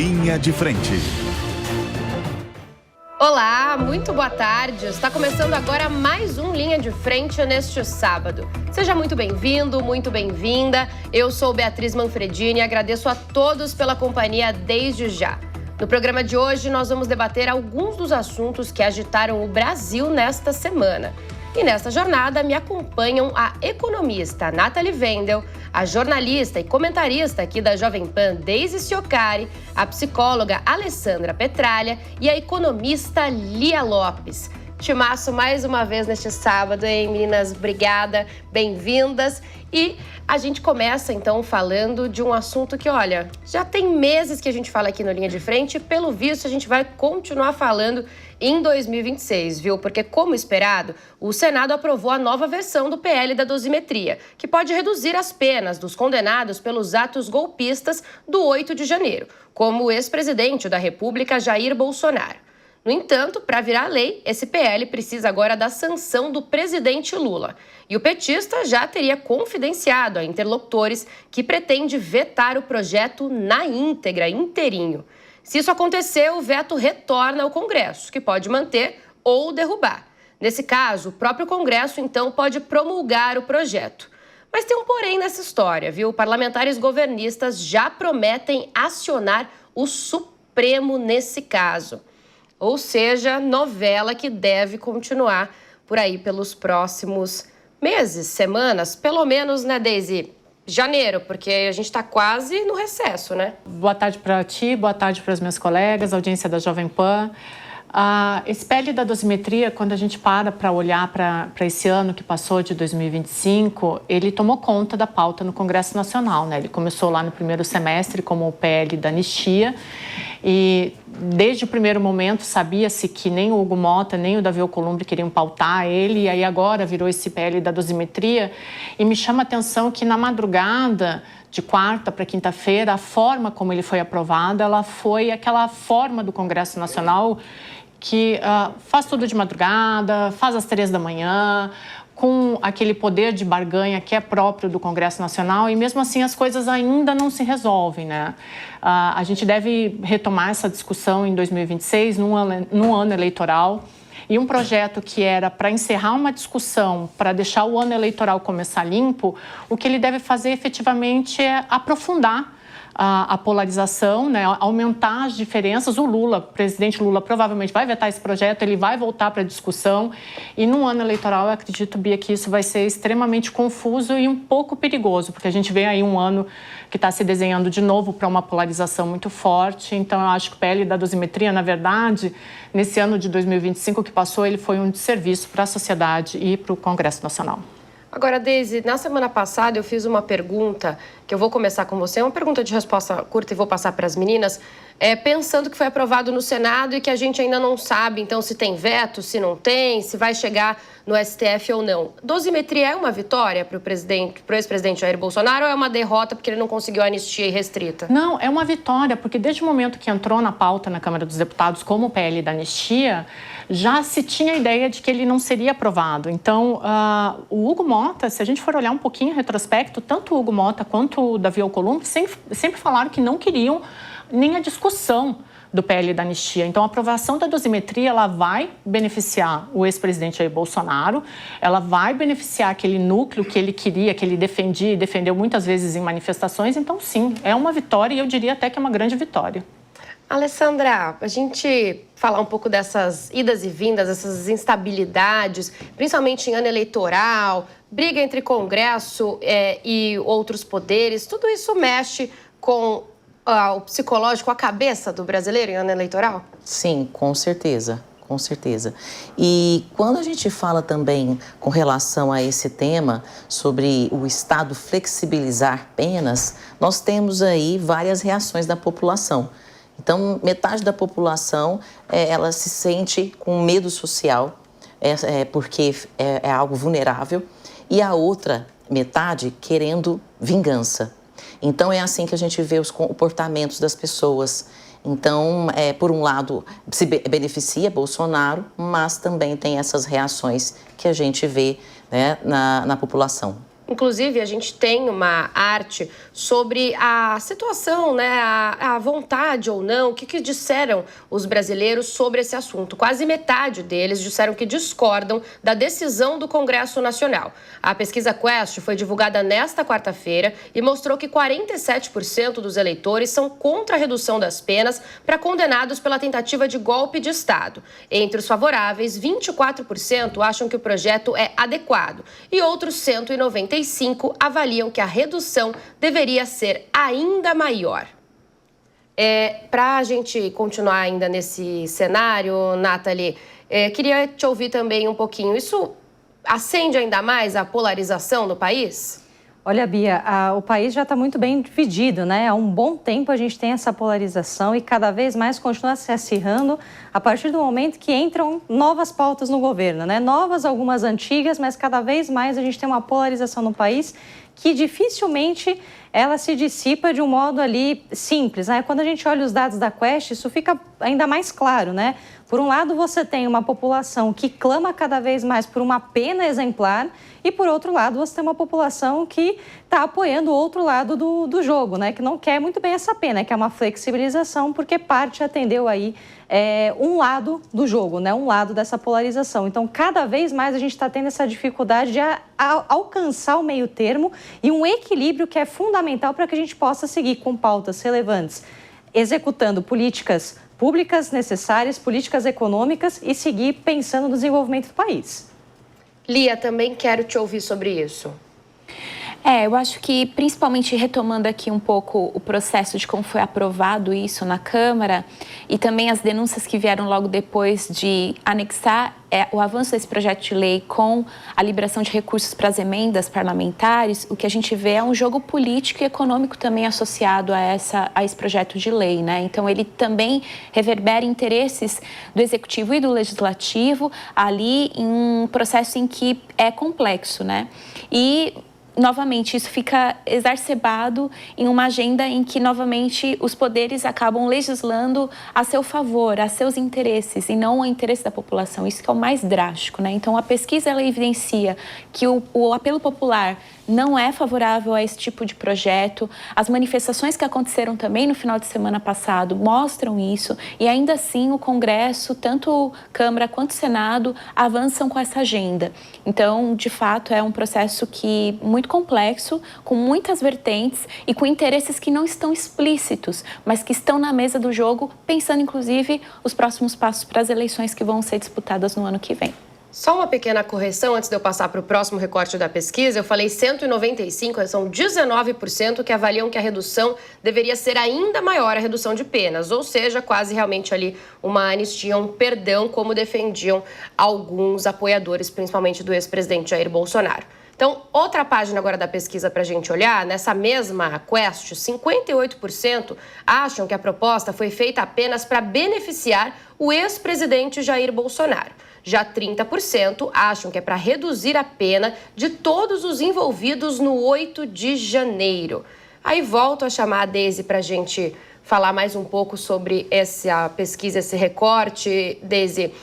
Linha de Frente. Olá, muito boa tarde. Está começando agora mais um Linha de Frente neste sábado. Seja muito bem-vindo, muito bem-vinda. Eu sou Beatriz Manfredini e agradeço a todos pela companhia desde já. No programa de hoje, nós vamos debater alguns dos assuntos que agitaram o Brasil nesta semana. E nesta jornada me acompanham a economista Nathalie Wendel, a jornalista e comentarista aqui da Jovem Pan, Deise Ciocari, a psicóloga Alessandra Petralha e a economista Lia Lopes. Timaço mais uma vez neste sábado, hein, meninas? Obrigada, bem-vindas. E a gente começa, então, falando de um assunto que, olha, já tem meses que a gente fala aqui no Linha de Frente e, pelo visto, a gente vai continuar falando em 2026, viu? Porque, como esperado, o Senado aprovou a nova versão do PL da dosimetria, que pode reduzir as penas dos condenados pelos atos golpistas do 8 de janeiro, como o ex-presidente da República, Jair Bolsonaro. No entanto, para virar lei, esse PL precisa agora da sanção do presidente Lula. E o petista já teria confidenciado a interlocutores que pretende vetar o projeto na íntegra, inteirinho. Se isso acontecer, o veto retorna ao Congresso, que pode manter ou derrubar. Nesse caso, o próprio Congresso, então, pode promulgar o projeto. Mas tem um porém nessa história, viu? Parlamentares governistas já prometem acionar o Supremo nesse caso. Ou seja, novela que deve continuar por aí pelos próximos meses, semanas, pelo menos, né, Deise? Janeiro, porque a gente está quase no recesso, né? Boa tarde para ti, boa tarde para os meus colegas, audiência da Jovem Pan. Esse PL da dosimetria, quando a gente para olhar para esse ano que passou, de 2025, ele tomou conta da pauta no Congresso Nacional, né? Ele começou lá no primeiro semestre como o PL da anistia e desde o primeiro momento sabia-se que nem o Hugo Motta nem o Davi Alcolumbre queriam pautar ele, e aí agora virou esse PL da dosimetria. E me chama a atenção que na madrugada de quarta para quinta-feira, a forma como ele foi aprovado, ela foi aquela forma do Congresso Nacional que faz tudo de madrugada, faz às 3 da manhã, com aquele poder de barganha que é próprio do Congresso Nacional, e mesmo assim as coisas ainda não se resolvem, né? A gente deve retomar essa discussão em 2026, num ano eleitoral, e um projeto que era para encerrar uma discussão, para deixar o ano eleitoral começar limpo, o que ele deve fazer efetivamente é aprofundar a polarização, né, aumentar as diferenças. O presidente Lula provavelmente vai vetar esse projeto, ele vai voltar para a discussão, e no ano eleitoral eu acredito, Bia, que isso vai ser extremamente confuso e um pouco perigoso, porque a gente vê aí um ano que está se desenhando de novo para uma polarização muito forte. Então eu acho que o PL da dosimetria, na verdade, nesse ano de 2025 que passou, ele foi um desserviço para a sociedade e para o Congresso Nacional. Agora, Deise, na semana passada eu fiz uma pergunta, que eu vou começar com você, uma pergunta de resposta curta e vou passar para as meninas, pensando que foi aprovado no Senado e que a gente ainda não sabe, então, se tem veto, se não tem, se vai chegar no STF ou não. Dosimetria é uma vitória para o ex-presidente Jair Bolsonaro ou é uma derrota porque ele não conseguiu a anistia irrestrita? Não, é uma vitória, porque desde o momento que entrou na pauta na Câmara dos Deputados como o PL da anistia, já se tinha a ideia de que ele não seria aprovado. Então, o Hugo Motta, se a gente for olhar um pouquinho em retrospecto, tanto o Hugo Motta quanto o Davi Alcolumbre sempre falaram que não queriam nem a discussão do PL da anistia. Então, a aprovação da dosimetria, ela vai beneficiar o ex-presidente Jair Bolsonaro, ela vai beneficiar aquele núcleo que ele queria, que ele defendia e defendeu muitas vezes em manifestações. Então, sim, é uma vitória, e eu diria até que é uma grande vitória. Alessandra, a gente falar um pouco dessas idas e vindas, essas instabilidades, principalmente em ano eleitoral, briga entre Congresso e outros poderes, tudo isso mexe com o psicológico, a cabeça do brasileiro em ano eleitoral? Sim, com certeza. Com certeza. E quando a gente fala também com relação a esse tema sobre o Estado flexibilizar penas, nós temos aí várias reações da população. Então, metade da população, ela se sente com medo social, porque é algo vulnerável, e a outra metade querendo vingança. Então, é assim que a gente vê os comportamentos das pessoas. Então, por um lado, se beneficia Bolsonaro, mas também tem essas reações que a gente vê, né, na população. Inclusive, a gente tem uma arte sobre a situação, né, a vontade ou não, o que disseram os brasileiros sobre esse assunto. Quase metade deles disseram que discordam da decisão do Congresso Nacional. A pesquisa Quest foi divulgada nesta quarta-feira e mostrou que 47% dos eleitores são contra a redução das penas para condenados pela tentativa de golpe de Estado. Entre os favoráveis, 24% acham que o projeto é adequado e outros 195 avaliam que a redução deveria ser ainda maior. Para a gente continuar ainda nesse cenário, Nathalie, queria te ouvir também um pouquinho. Isso acende ainda mais a polarização no país? Olha, Bia, o país já está muito bem dividido, né? Há um bom tempo a gente tem essa polarização e cada vez mais continua se acirrando a partir do momento que entram novas pautas no governo, né? Novas, algumas antigas, mas cada vez mais a gente tem uma polarização no país que dificilmente ela se dissipa de um modo ali simples, né? Quando a gente olha os dados da Quest, isso fica ainda mais claro, né? Por um lado, você tem uma população que clama cada vez mais por uma pena exemplar e, por outro lado, você tem uma população que está apoiando o outro lado do jogo, né? Que não quer muito bem essa pena, que é uma flexibilização, porque parte atendeu aí um lado do jogo, né? Um lado dessa polarização. Então, cada vez mais a gente está tendo essa dificuldade de alcançar o meio termo e um equilíbrio que é fundamental para que a gente possa seguir com pautas relevantes, executando políticas públicas necessárias, políticas econômicas e seguir pensando no desenvolvimento do país. Lia, também quero te ouvir sobre isso. Eu acho que, principalmente retomando aqui um pouco o processo de como foi aprovado isso na Câmara e também as denúncias que vieram logo depois de anexar o avanço desse projeto de lei com a liberação de recursos para as emendas parlamentares, o que a gente vê é um jogo político e econômico também associado a esse projeto de lei, né? Então, ele também reverbera interesses do Executivo e do Legislativo ali em um processo em que é complexo, né? E novamente, isso fica exacerbado em uma agenda em que, novamente, os poderes acabam legislando a seu favor, a seus interesses, e não ao interesse da população. Isso que é o mais drástico, né? Então, a pesquisa, ela evidencia que o apelo popular não é favorável a esse tipo de projeto. As manifestações que aconteceram também no final de semana passado mostram isso, e ainda assim o Congresso, tanto Câmara quanto Senado, avançam com essa agenda. Então, de fato, é um processo que muito complexo, com muitas vertentes e com interesses que não estão explícitos, mas que estão na mesa do jogo, pensando inclusive os próximos passos para as eleições que vão ser disputadas no ano que vem. Só uma pequena correção antes de eu passar para o próximo recorte da pesquisa. Eu falei 195, são 19% que avaliam que a redução deveria ser ainda maior, a redução de penas, ou seja, quase realmente ali uma anistia, um perdão, como defendiam alguns apoiadores, principalmente do ex-presidente Jair Bolsonaro. Então, outra página agora da pesquisa para a gente olhar, nessa mesma Quest, 58% acham que a proposta foi feita apenas para beneficiar o ex-presidente Jair Bolsonaro. Já 30% acham que é para reduzir a pena de todos os envolvidos no 8 de janeiro. Aí volto a chamar a Deise para a gente falar mais um pouco sobre essa pesquisa, esse recorte. Deise,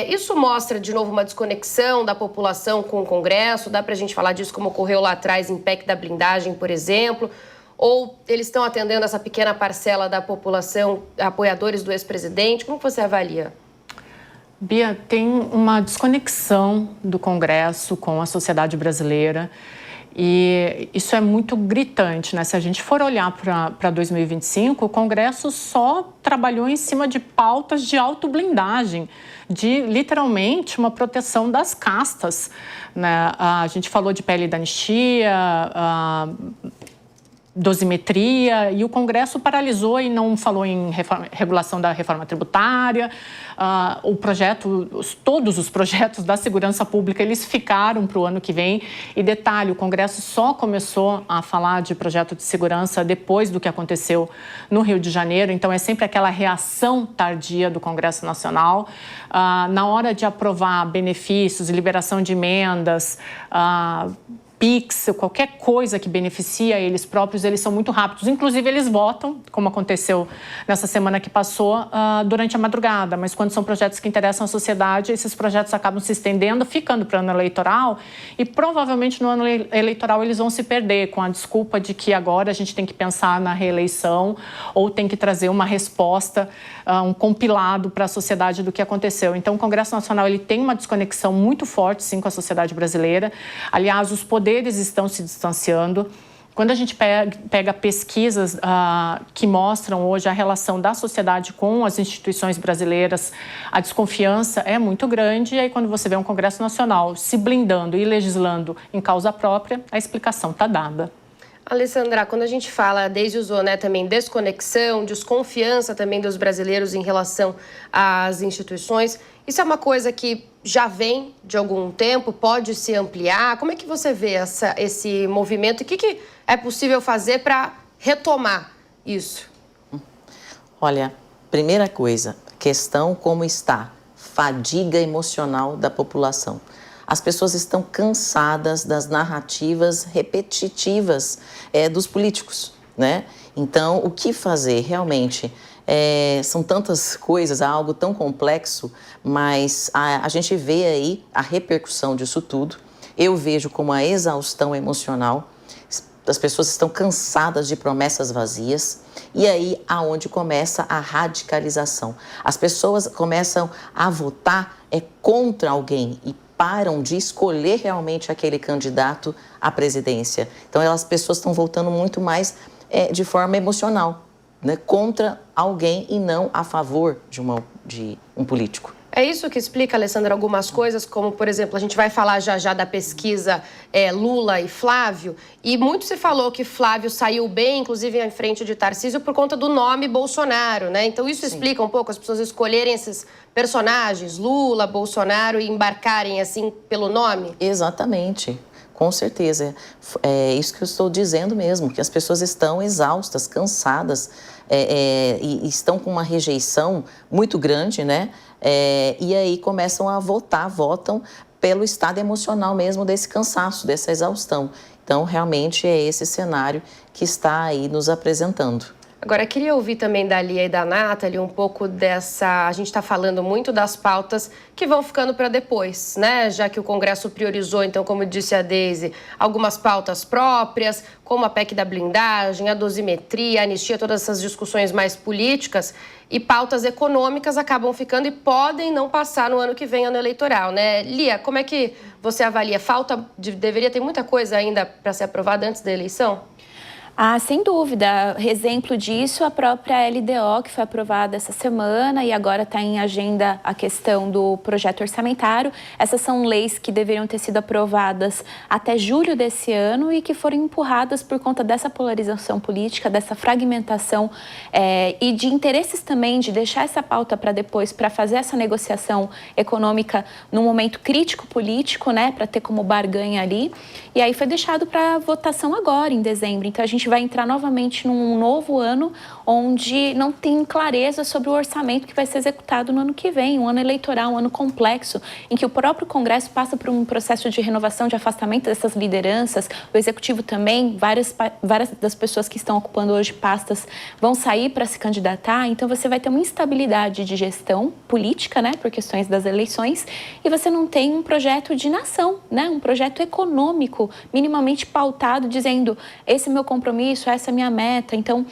isso mostra, de novo, uma desconexão da população com o Congresso? Dá para a gente falar disso como ocorreu lá atrás em PEC da blindagem, por exemplo? Ou eles estão atendendo essa pequena parcela da população, apoiadores do ex-presidente? Como você avalia? Bia, tem uma desconexão do Congresso com a sociedade brasileira e isso é muito gritante, né? Se a gente for olhar para 2025, o Congresso só trabalhou em cima de pautas de autoblindagem, de literalmente uma proteção das castas, né? A gente falou de PL da anistia, dosimetria, e o Congresso paralisou e não falou em regulação da reforma tributária. Todos os projetos da segurança pública, eles ficaram para o ano que vem. E detalhe, o Congresso só começou a falar de projeto de segurança depois do que aconteceu no Rio de Janeiro. Então, é sempre aquela reação tardia do Congresso Nacional. Na hora de aprovar benefícios, liberação de emendas, Pix, qualquer coisa que beneficia eles próprios, eles são muito rápidos. Inclusive, eles votam, como aconteceu nessa semana que passou, durante a madrugada. Mas quando são projetos que interessam a sociedade, esses projetos acabam se estendendo, ficando para o ano eleitoral. E provavelmente no ano eleitoral eles vão se perder com a desculpa de que agora a gente tem que pensar na reeleição ou tem que trazer uma resposta, um compilado para a sociedade do que aconteceu. Então, o Congresso Nacional ele tem uma desconexão muito forte, sim, com a sociedade brasileira. Aliás, os poderes estão se distanciando. Quando a gente pega pesquisas que mostram hoje a relação da sociedade com as instituições brasileiras, a desconfiança é muito grande. E aí, quando você vê um Congresso Nacional se blindando e legislando em causa própria, a explicação está dada. Alessandra, quando a gente fala, a Deise usou, né, também desconexão, desconfiança também dos brasileiros em relação às instituições, isso é uma coisa que já vem de algum tempo, pode se ampliar? Como é que você vê esse movimento e o que é possível fazer para retomar isso? Olha, primeira coisa, questão como está, fadiga emocional da população. As pessoas estão cansadas das narrativas repetitivas dos políticos, né? Então, o que fazer realmente? São tantas coisas, algo tão complexo, mas a gente vê aí a repercussão disso tudo. Eu vejo como a exaustão emocional. As pessoas estão cansadas de promessas vazias. E aí, aonde começa a radicalização. As pessoas começam a votar contra alguém e param de escolher realmente aquele candidato à presidência. Então, as pessoas estão votando muito mais de forma emocional, né, contra alguém e não a favor de um político. É isso que explica, Alessandra, algumas coisas, como, por exemplo, a gente vai falar já da pesquisa Lula e Flávio, e muito se falou que Flávio saiu bem, inclusive em frente de Tarcísio, por conta do nome Bolsonaro, né? Então isso explica um pouco as pessoas escolherem esses personagens, Lula, Bolsonaro, e embarcarem assim pelo nome? Exatamente. Com certeza. É isso que eu estou dizendo mesmo, que as pessoas estão exaustas, cansadas e estão com uma rejeição muito grande, né? E aí começam a votam pelo estado emocional mesmo desse cansaço, dessa exaustão. Então, realmente é esse cenário que está aí nos apresentando. Agora, queria ouvir também da Lia e da Nathalie um pouco dessa... A gente está falando muito das pautas que vão ficando para depois, né? Já que o Congresso priorizou, então, como disse a Deise, algumas pautas próprias, como a PEC da blindagem, a dosimetria, a anistia, todas essas discussões mais políticas, e pautas econômicas acabam ficando e podem não passar no ano que vem, ano eleitoral, né? Lia, como é que você avalia? Deveria ter muita coisa ainda para ser aprovada antes da eleição? Sem dúvida. Exemplo disso, a própria LDO, que foi aprovada essa semana e agora está em agenda a questão do projeto orçamentário. Essas são leis que deveriam ter sido aprovadas até julho desse ano e que foram empurradas por conta dessa polarização política, dessa fragmentação e de interesses também de deixar essa pauta para depois, para fazer essa negociação econômica num momento crítico político, né, para ter como barganha ali. E aí foi deixado para votação agora, em dezembro. Então, a gente vai entrar novamente num novo ano onde não tem clareza sobre o orçamento que vai ser executado no ano que vem, um ano eleitoral, um ano complexo, em que o próprio Congresso passa por um processo de renovação, de afastamento dessas lideranças, o Executivo também, várias das pessoas que estão ocupando hoje pastas vão sair para se candidatar, então você vai ter uma instabilidade de gestão política, né, por questões das eleições, e você não tem um projeto de nação, né, um projeto econômico minimamente pautado, dizendo, esse é meu compromisso, essa é a minha meta. Então,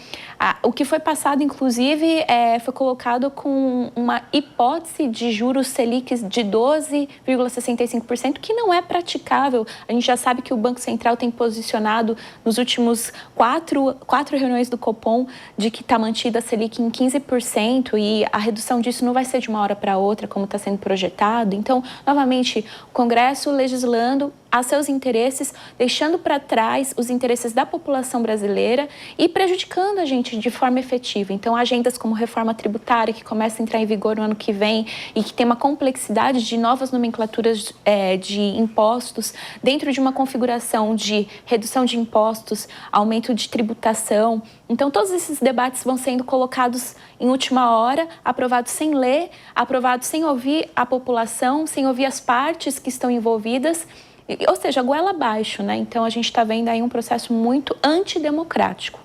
o que foi passado, inclusive, foi colocado com uma hipótese de juros Selic de 12,65%, que não é praticável. A gente já sabe que o Banco Central tem posicionado nos últimos quatro reuniões do Copom de que está mantida a Selic em 15% e a redução disso não vai ser de uma hora para outra, como está sendo projetado. Então, novamente, o Congresso legislando a seus interesses, deixando para trás os interesses da população brasileira e prejudicando a gente de forma efetiva. Então, agendas como reforma tributária, que começa a entrar em vigor no ano que vem e que tem uma complexidade de novas nomenclaturas de impostos, dentro de uma configuração de redução de impostos, aumento de tributação. Então, todos esses debates vão sendo colocados em última hora, aprovados sem ler, aprovados sem ouvir a população, sem ouvir as partes que estão envolvidas. Ou seja, goela abaixo, né? Então a gente está vendo aí um processo muito antidemocrático.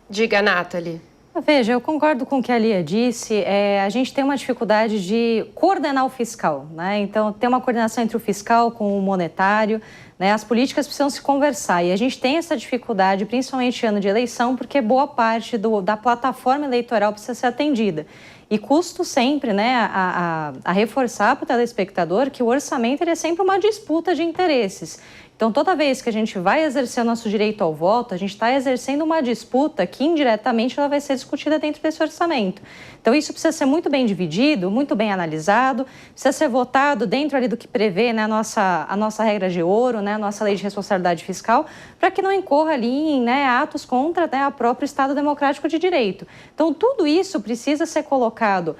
Diga, Nathalie. Veja, eu concordo com o que a Lia disse. A gente tem uma dificuldade de coordenar o fiscal, né? Então, tem uma coordenação entre o fiscal com o monetário, né? As políticas precisam se conversar e a gente tem essa dificuldade, principalmente em ano de eleição, porque boa parte da plataforma eleitoral precisa ser atendida. E custo sempre, né, a reforçar para o telespectador que o orçamento ele é sempre uma disputa de interesses. Então, toda vez que a gente vai exercer o nosso direito ao voto, a gente está exercendo uma disputa que, indiretamente, ela vai ser discutida dentro desse orçamento. Então, isso precisa ser muito bem dividido, muito bem analisado, precisa ser votado dentro ali do que prevê, né, a nossa regra de ouro, né, a nossa lei de responsabilidade fiscal, para que não incorra ali em, né, atos contra, né, o próprio Estado democrático de direito. Então, tudo isso precisa ser colocado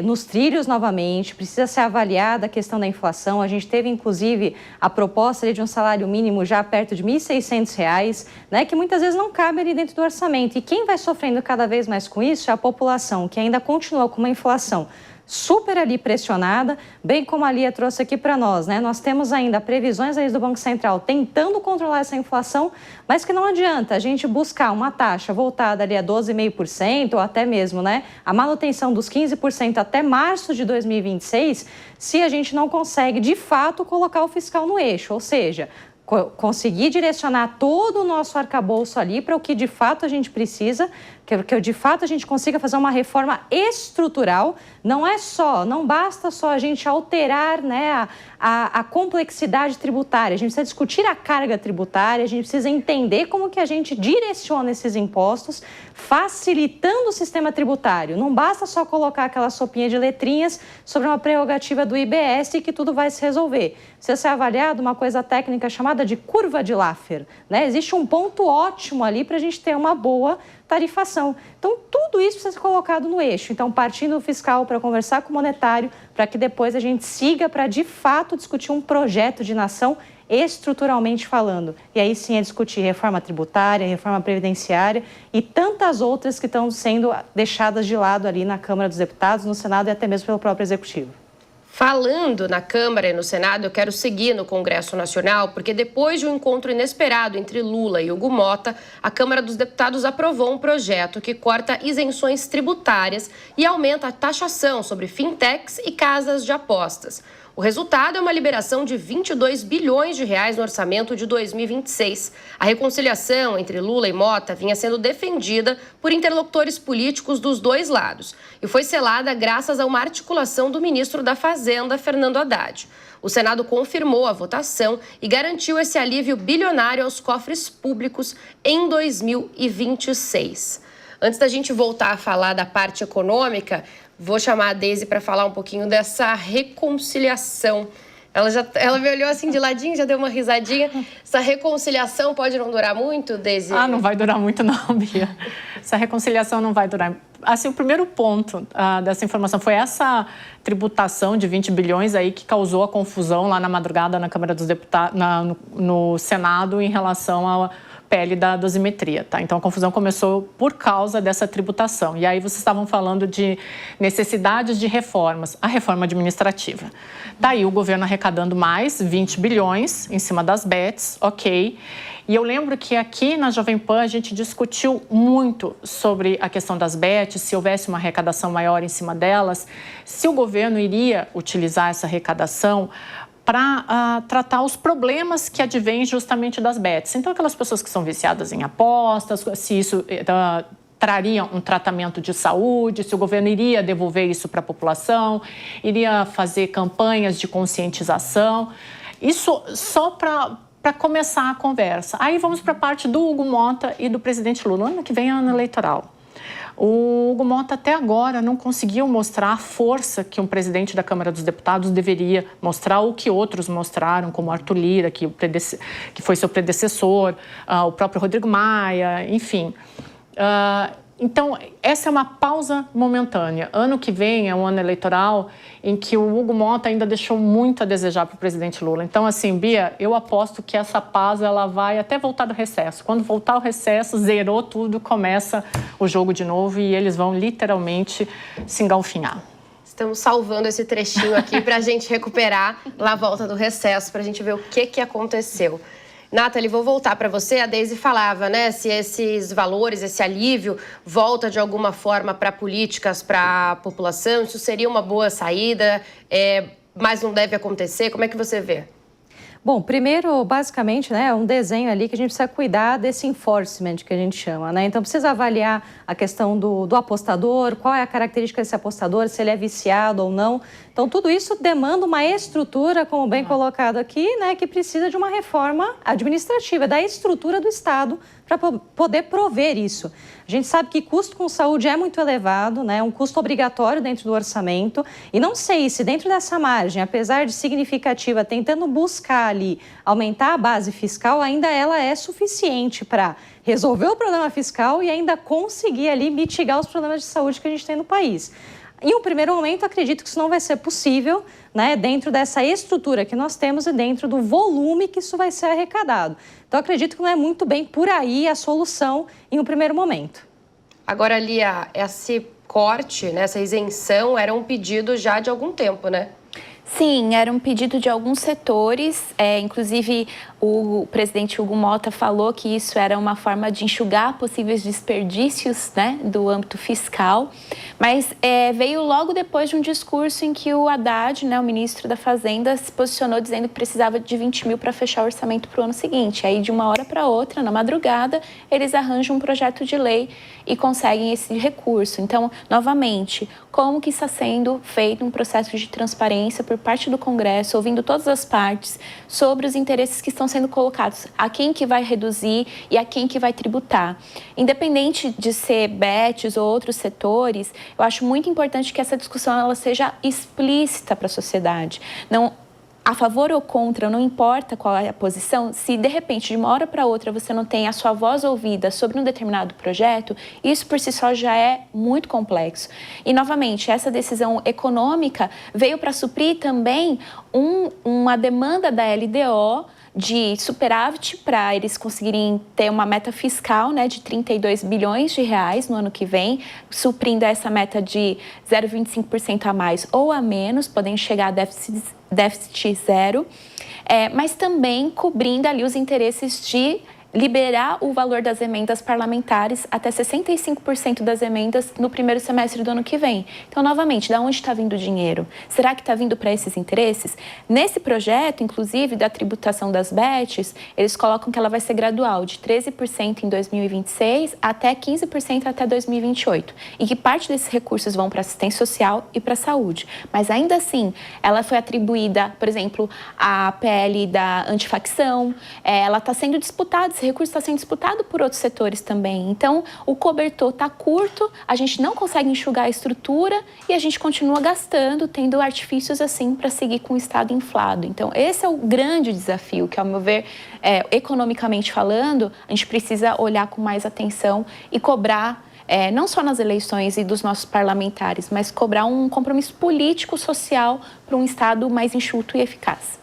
nos trilhos novamente, precisa ser avaliada a questão da inflação. A gente teve, inclusive, a proposta ali de um salário mínimo já perto de R$ 1.600, né, que muitas vezes não cabe ali dentro do orçamento. E quem vai sofrendo cada vez mais com isso é a população, que ainda continua com uma inflação super ali pressionada, bem como a Lia trouxe aqui para nós, né? Nós temos ainda previsões aí do Banco Central tentando controlar essa inflação, mas que não adianta a gente buscar uma taxa voltada ali a 12,5% ou até mesmo, né, a manutenção dos 15% até março de 2026, se a gente não consegue de fato colocar o fiscal no eixo, ou seja, conseguir direcionar todo o nosso arcabouço ali para o que de fato a gente precisa, que de fato a gente consiga fazer uma reforma estrutural. Não basta só a gente alterar, né, a complexidade tributária, a gente precisa discutir a carga tributária, a gente precisa entender como que a gente direciona esses impostos, facilitando o sistema tributário. Não basta só colocar aquela sopinha de letrinhas sobre uma prerrogativa do IBS e que tudo vai se resolver. Precisa ser avaliado uma coisa técnica chamada de curva de Laffer, né? Existe um ponto ótimo ali para a gente ter uma boa tarifação. Então, tudo isso precisa ser colocado no eixo. Então, partindo do fiscal para conversar com o monetário, para que depois a gente siga para, de fato, discutir um projeto de nação estruturalmente falando. E aí sim é discutir reforma tributária, reforma previdenciária e tantas outras que estão sendo deixadas de lado ali na Câmara dos Deputados, no Senado e até mesmo pelo próprio Executivo. Falando na Câmara e no Senado, eu quero seguir no Congresso Nacional, porque depois de um encontro inesperado entre Lula e Hugo Motta, a Câmara dos Deputados aprovou um projeto que corta isenções tributárias e aumenta a taxação sobre fintechs e casas de apostas. O resultado é uma liberação de 22 bilhões de reais no orçamento de 2026. A reconciliação entre Lula e Motta vinha sendo defendida por interlocutores políticos dos dois lados e foi selada graças a uma articulação do ministro da Fazenda, Fernando Haddad. O Senado confirmou a votação e garantiu esse alívio bilionário aos cofres públicos em 2026. Antes da gente voltar a falar da parte econômica, vou chamar a Deise para falar um pouquinho dessa reconciliação. Ela me olhou assim de ladinho, já deu uma risadinha. Essa reconciliação pode não durar muito, Deise? Não vai durar muito não, Bia. Essa reconciliação não vai durar. Assim, o primeiro ponto dessa informação foi essa tributação de 20 bilhões aí que causou a confusão lá na madrugada na Câmara dos Deputados, no Senado, em relação à PL da dosimetria, tá? Então, a confusão começou por causa dessa tributação. E aí, vocês estavam falando de necessidades de reformas. A reforma administrativa. Daí, o governo arrecadando mais 20 bilhões em cima das bets, ok. E eu lembro que aqui na Jovem Pan a gente discutiu muito sobre a questão das bets, se houvesse uma arrecadação maior em cima delas, se o governo iria utilizar essa arrecadação para tratar os problemas que advêm justamente das bets. Então, aquelas pessoas que são viciadas em apostas, se isso traria um tratamento de saúde, se o governo iria devolver isso para a população, iria fazer campanhas de conscientização. Isso só para começar a conversa. Aí vamos para a parte do Hugo Motta e do presidente Lula. Ano que vem é ano eleitoral. O Hugo Motta até agora não conseguiu mostrar a força que um presidente da Câmara dos Deputados deveria mostrar, ou que outros mostraram, como Arthur Lira, que foi seu predecessor, o próprio Rodrigo Maia, enfim. Então, essa é uma pausa momentânea. Ano que vem é um ano eleitoral em que o Hugo Motta ainda deixou muito a desejar para o presidente Lula. Então, assim, Bia, eu aposto que essa pausa ela vai até voltar do recesso. Quando voltar o recesso, zerou tudo, começa o jogo de novo e eles vão literalmente se engalfinhar. Estamos salvando esse trechinho aqui para a gente recuperar na volta do recesso, para a gente ver o que aconteceu. Nathalie, vou voltar para você. A Deise falava, né, se esses valores, esse alívio volta de alguma forma para políticas, para a população, isso seria uma boa saída, mas não deve acontecer. Como é que você vê? Bom, primeiro, basicamente, né, é um desenho ali que a gente precisa cuidar desse enforcement que a gente chama, né? Então, precisa avaliar a questão do apostador, qual é a característica desse apostador, se ele é viciado ou não. Então, tudo isso demanda uma estrutura, como bem colocado aqui, né, que precisa de uma reforma administrativa, da estrutura do Estado para poder prover isso. A gente sabe que custo com saúde é muito elevado, né, um custo obrigatório dentro do orçamento, e não sei se dentro dessa margem, apesar de significativa, tentando buscar ali aumentar a base fiscal, ainda ela é suficiente para resolver o problema fiscal e ainda conseguir ali mitigar os problemas de saúde que a gente tem no país. Em um primeiro momento, acredito que isso não vai ser possível, né, dentro dessa estrutura que nós temos e dentro do volume que isso vai ser arrecadado. Então, acredito que não é muito bem por aí a solução em um primeiro momento. Agora, Lia, esse corte, né, essa isenção, era um pedido já de algum tempo, né? Sim, era um pedido de alguns setores, inclusive o presidente Hugo Motta falou que isso era uma forma de enxugar possíveis desperdícios, né, do âmbito fiscal, mas veio logo depois de um discurso em que o Haddad, né, o ministro da Fazenda, se posicionou dizendo que precisava de 20 mil para fechar o orçamento para o ano seguinte. Aí, de uma hora para outra, na madrugada, eles arranjam um projeto de lei e conseguem esse recurso. Então, novamente, como que está sendo feito um processo de transparência por parte do Congresso, ouvindo todas as partes sobre os interesses que estão sendo colocados, a quem que vai reduzir e a quem que vai tributar. Independente de ser BETs ou outros setores, eu acho muito importante que essa discussão ela seja explícita para a sociedade. Não a favor ou contra, não importa qual é a posição, se de repente, de uma hora para outra, você não tem a sua voz ouvida sobre um determinado projeto, isso por si só já é muito complexo. E, novamente, essa decisão econômica veio para suprir também uma demanda da LDO de superávit para eles conseguirem ter uma meta fiscal, né, de 32 bilhões de reais no ano que vem, suprindo essa meta de 0,25% a mais ou a menos, podem chegar a déficit zero, mas também cobrindo ali os interesses de liberar o valor das emendas parlamentares até 65% das emendas no primeiro semestre do ano que vem. Então, novamente, de onde está vindo o dinheiro? Será que está vindo para esses interesses? Nesse projeto, inclusive, da tributação das BETs, eles colocam que ela vai ser gradual, de 13% em 2026 até 15% até 2028. E que parte desses recursos vão para assistência social e para a saúde. Mas, ainda assim, ela foi atribuída, por exemplo, à PL da antifacção, ela está sendo disputada, esse recurso está sendo disputado por outros setores também. Então, o cobertor está curto, a gente não consegue enxugar a estrutura e a gente continua gastando, tendo artifícios assim para seguir com o Estado inflado. Então, esse é o grande desafio, que, ao meu ver, economicamente falando, a gente precisa olhar com mais atenção e cobrar, não só nas eleições e dos nossos parlamentares, mas cobrar um compromisso político, social, para um Estado mais enxuto e eficaz.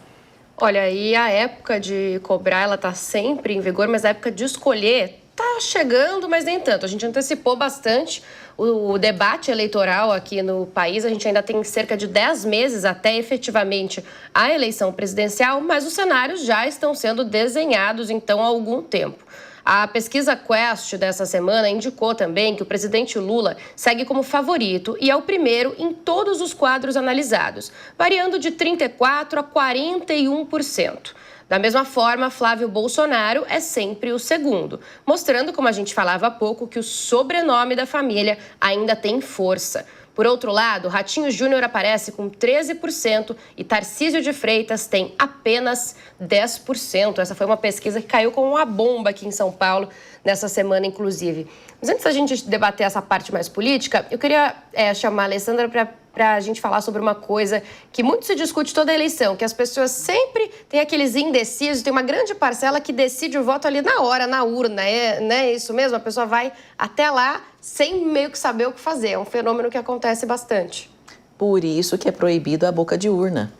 Olha, e a época de cobrar, ela tá sempre em vigor, mas a época de escolher tá chegando, mas nem tanto. A gente antecipou bastante o debate eleitoral aqui no país. A gente ainda tem cerca de 10 meses até efetivamente a eleição presidencial, mas os cenários já estão sendo desenhados, então, há algum tempo. A pesquisa Quest dessa semana indicou também que o presidente Lula segue como favorito e é o primeiro em todos os quadros analisados, variando de 34% a 41%. Da mesma forma, Flávio Bolsonaro é sempre o segundo, mostrando, como a gente falava há pouco, que o sobrenome da família ainda tem força. Por outro lado, Ratinho Júnior aparece com 13% e Tarcísio de Freitas tem apenas 10%. Essa foi uma pesquisa que caiu como uma bomba aqui em São Paulo nessa semana, inclusive. Mas antes da gente debater essa parte mais política, eu queria chamar a Alessandra para a gente falar sobre uma coisa que muito se discute toda a eleição, que as pessoas sempre têm aqueles indecisos, tem uma grande parcela que decide o voto ali na hora, na urna, não é isso mesmo? A pessoa vai até lá sem meio que saber o que fazer, é um fenômeno que acontece bastante. Por isso que é proibido a boca de urna,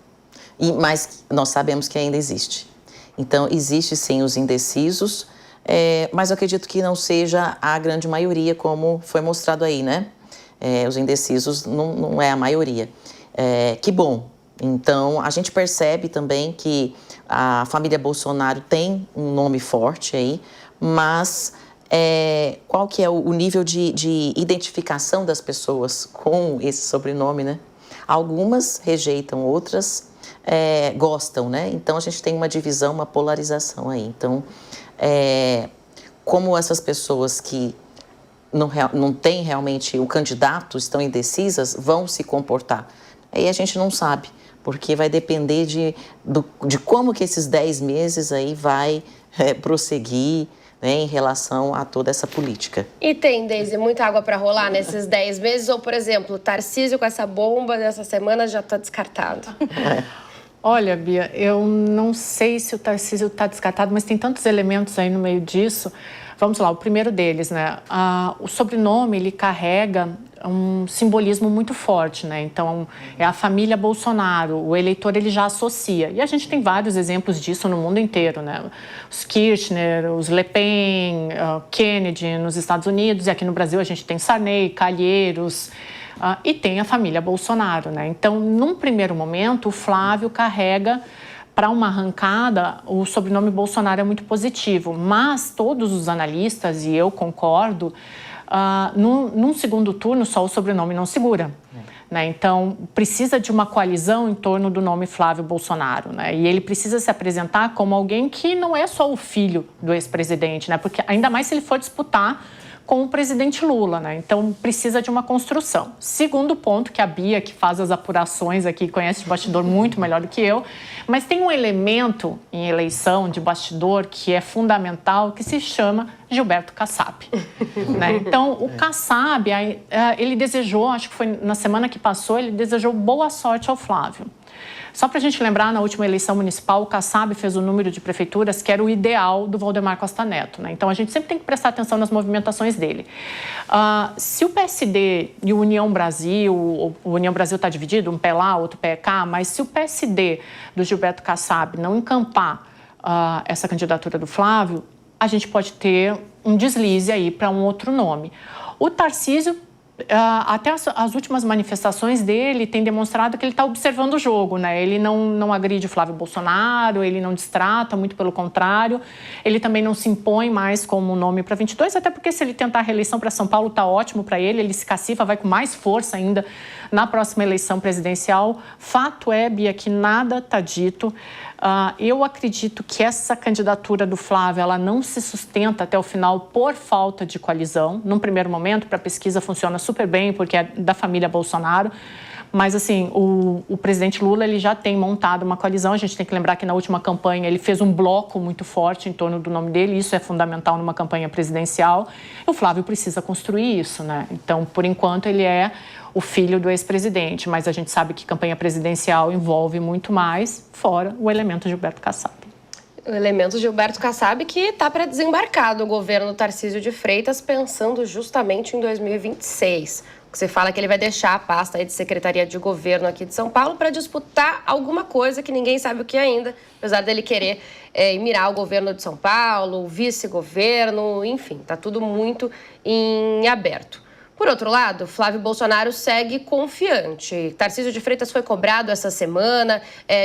mas nós sabemos que ainda existe. Então, existe sim os indecisos, mas eu acredito que não seja a grande maioria, como foi mostrado aí, né? os indecisos não é a maioria. Que bom. Então, a gente percebe também que a família Bolsonaro tem um nome forte aí, mas qual que é o nível de identificação das pessoas com esse sobrenome, né? Algumas rejeitam, outras gostam, né? Então, a gente tem uma divisão, uma polarização aí. Então, como essas pessoas que não têm realmente o candidato, estão indecisas, vão se comportar? Aí a gente não sabe, porque vai depender de como que esses 10 meses aí vai prosseguir, né, em relação a toda essa política. E tem, Deise, muita água para rolar nesses 10 meses? Ou, por exemplo, o Tarcísio com essa bomba dessa semana já está descartado? Olha, Bia, eu não sei se o Tarcísio está descartado, mas tem tantos elementos aí no meio disso. Vamos lá, o primeiro deles, né? O sobrenome, ele carrega um simbolismo muito forte, né? Então, é a família Bolsonaro, o eleitor, ele já associa. E a gente tem vários exemplos disso no mundo inteiro, né? Os Kirchner, os Le Pen, Kennedy nos Estados Unidos, e aqui no Brasil a gente tem Sarney, Calheiros, e tem a família Bolsonaro, né? Então, num primeiro momento, o Flávio carrega para uma arrancada, o sobrenome Bolsonaro é muito positivo, mas todos os analistas, e eu concordo, num segundo turno só o sobrenome não segura. Né? Então, precisa de uma coalizão em torno do nome Flávio Bolsonaro. Né? E ele precisa se apresentar como alguém que não é só o filho do ex-presidente, né? Porque ainda mais se ele for disputar com o presidente Lula, né? Então, precisa de uma construção. Segundo ponto, que a Bia, que faz as apurações aqui, conhece de bastidor muito melhor do que eu, mas tem um elemento em eleição de bastidor que é fundamental, que se chama Gilberto Kassab. Né? Então, o Kassab, ele desejou, acho que foi na semana que passou, ele desejou boa sorte ao Flávio. Só para a gente lembrar, na última eleição municipal, o Kassab fez o número de prefeituras que era o ideal do Valdemar Costa Neto. Né? Então, a gente sempre tem que prestar atenção nas movimentações dele. Se o PSD e o União Brasil, o União Brasil está dividido, um pé lá, outro pé cá, mas se o PSD do Gilberto Kassab não encampar essa candidatura do Flávio, a gente pode ter um deslize aí para um outro nome. O Tarcísio, até as últimas manifestações dele têm demonstrado que ele está observando o jogo, né? Ele não agride o Flávio Bolsonaro, ele não distrata, muito pelo contrário. Ele também não se impõe mais como nome para 22, até porque se ele tentar a reeleição para São Paulo, está ótimo para ele se cacifa, vai com mais força ainda na próxima eleição presidencial. Fato é, Bia, que nada está dito. Eu acredito que essa candidatura do Flávio, ela não se sustenta até o final por falta de coalizão. Num primeiro momento, para a pesquisa funciona super bem, porque é da família Bolsonaro. Mas, assim, o presidente Lula, ele já tem montado uma coalizão. A gente tem que lembrar que na última campanha ele fez um bloco muito forte em torno do nome dele. Isso é fundamental numa campanha presidencial. E o Flávio precisa construir isso, né? Então, por enquanto, ele é o filho do ex-presidente. Mas a gente sabe que campanha presidencial envolve muito mais, fora o elemento Gilberto Kassab. O elemento Gilberto Kassab, que está para desembarcar do governo Tarcísio de Freitas, pensando justamente em 2026. Você fala que ele vai deixar a pasta aí de Secretaria de Governo aqui de São Paulo para disputar alguma coisa que ninguém sabe o que ainda, apesar dele querer mirar o governo de São Paulo, o vice-governo, enfim, está tudo muito em aberto. Por outro lado, Flávio Bolsonaro segue confiante. Tarcísio de Freitas foi cobrado essa semana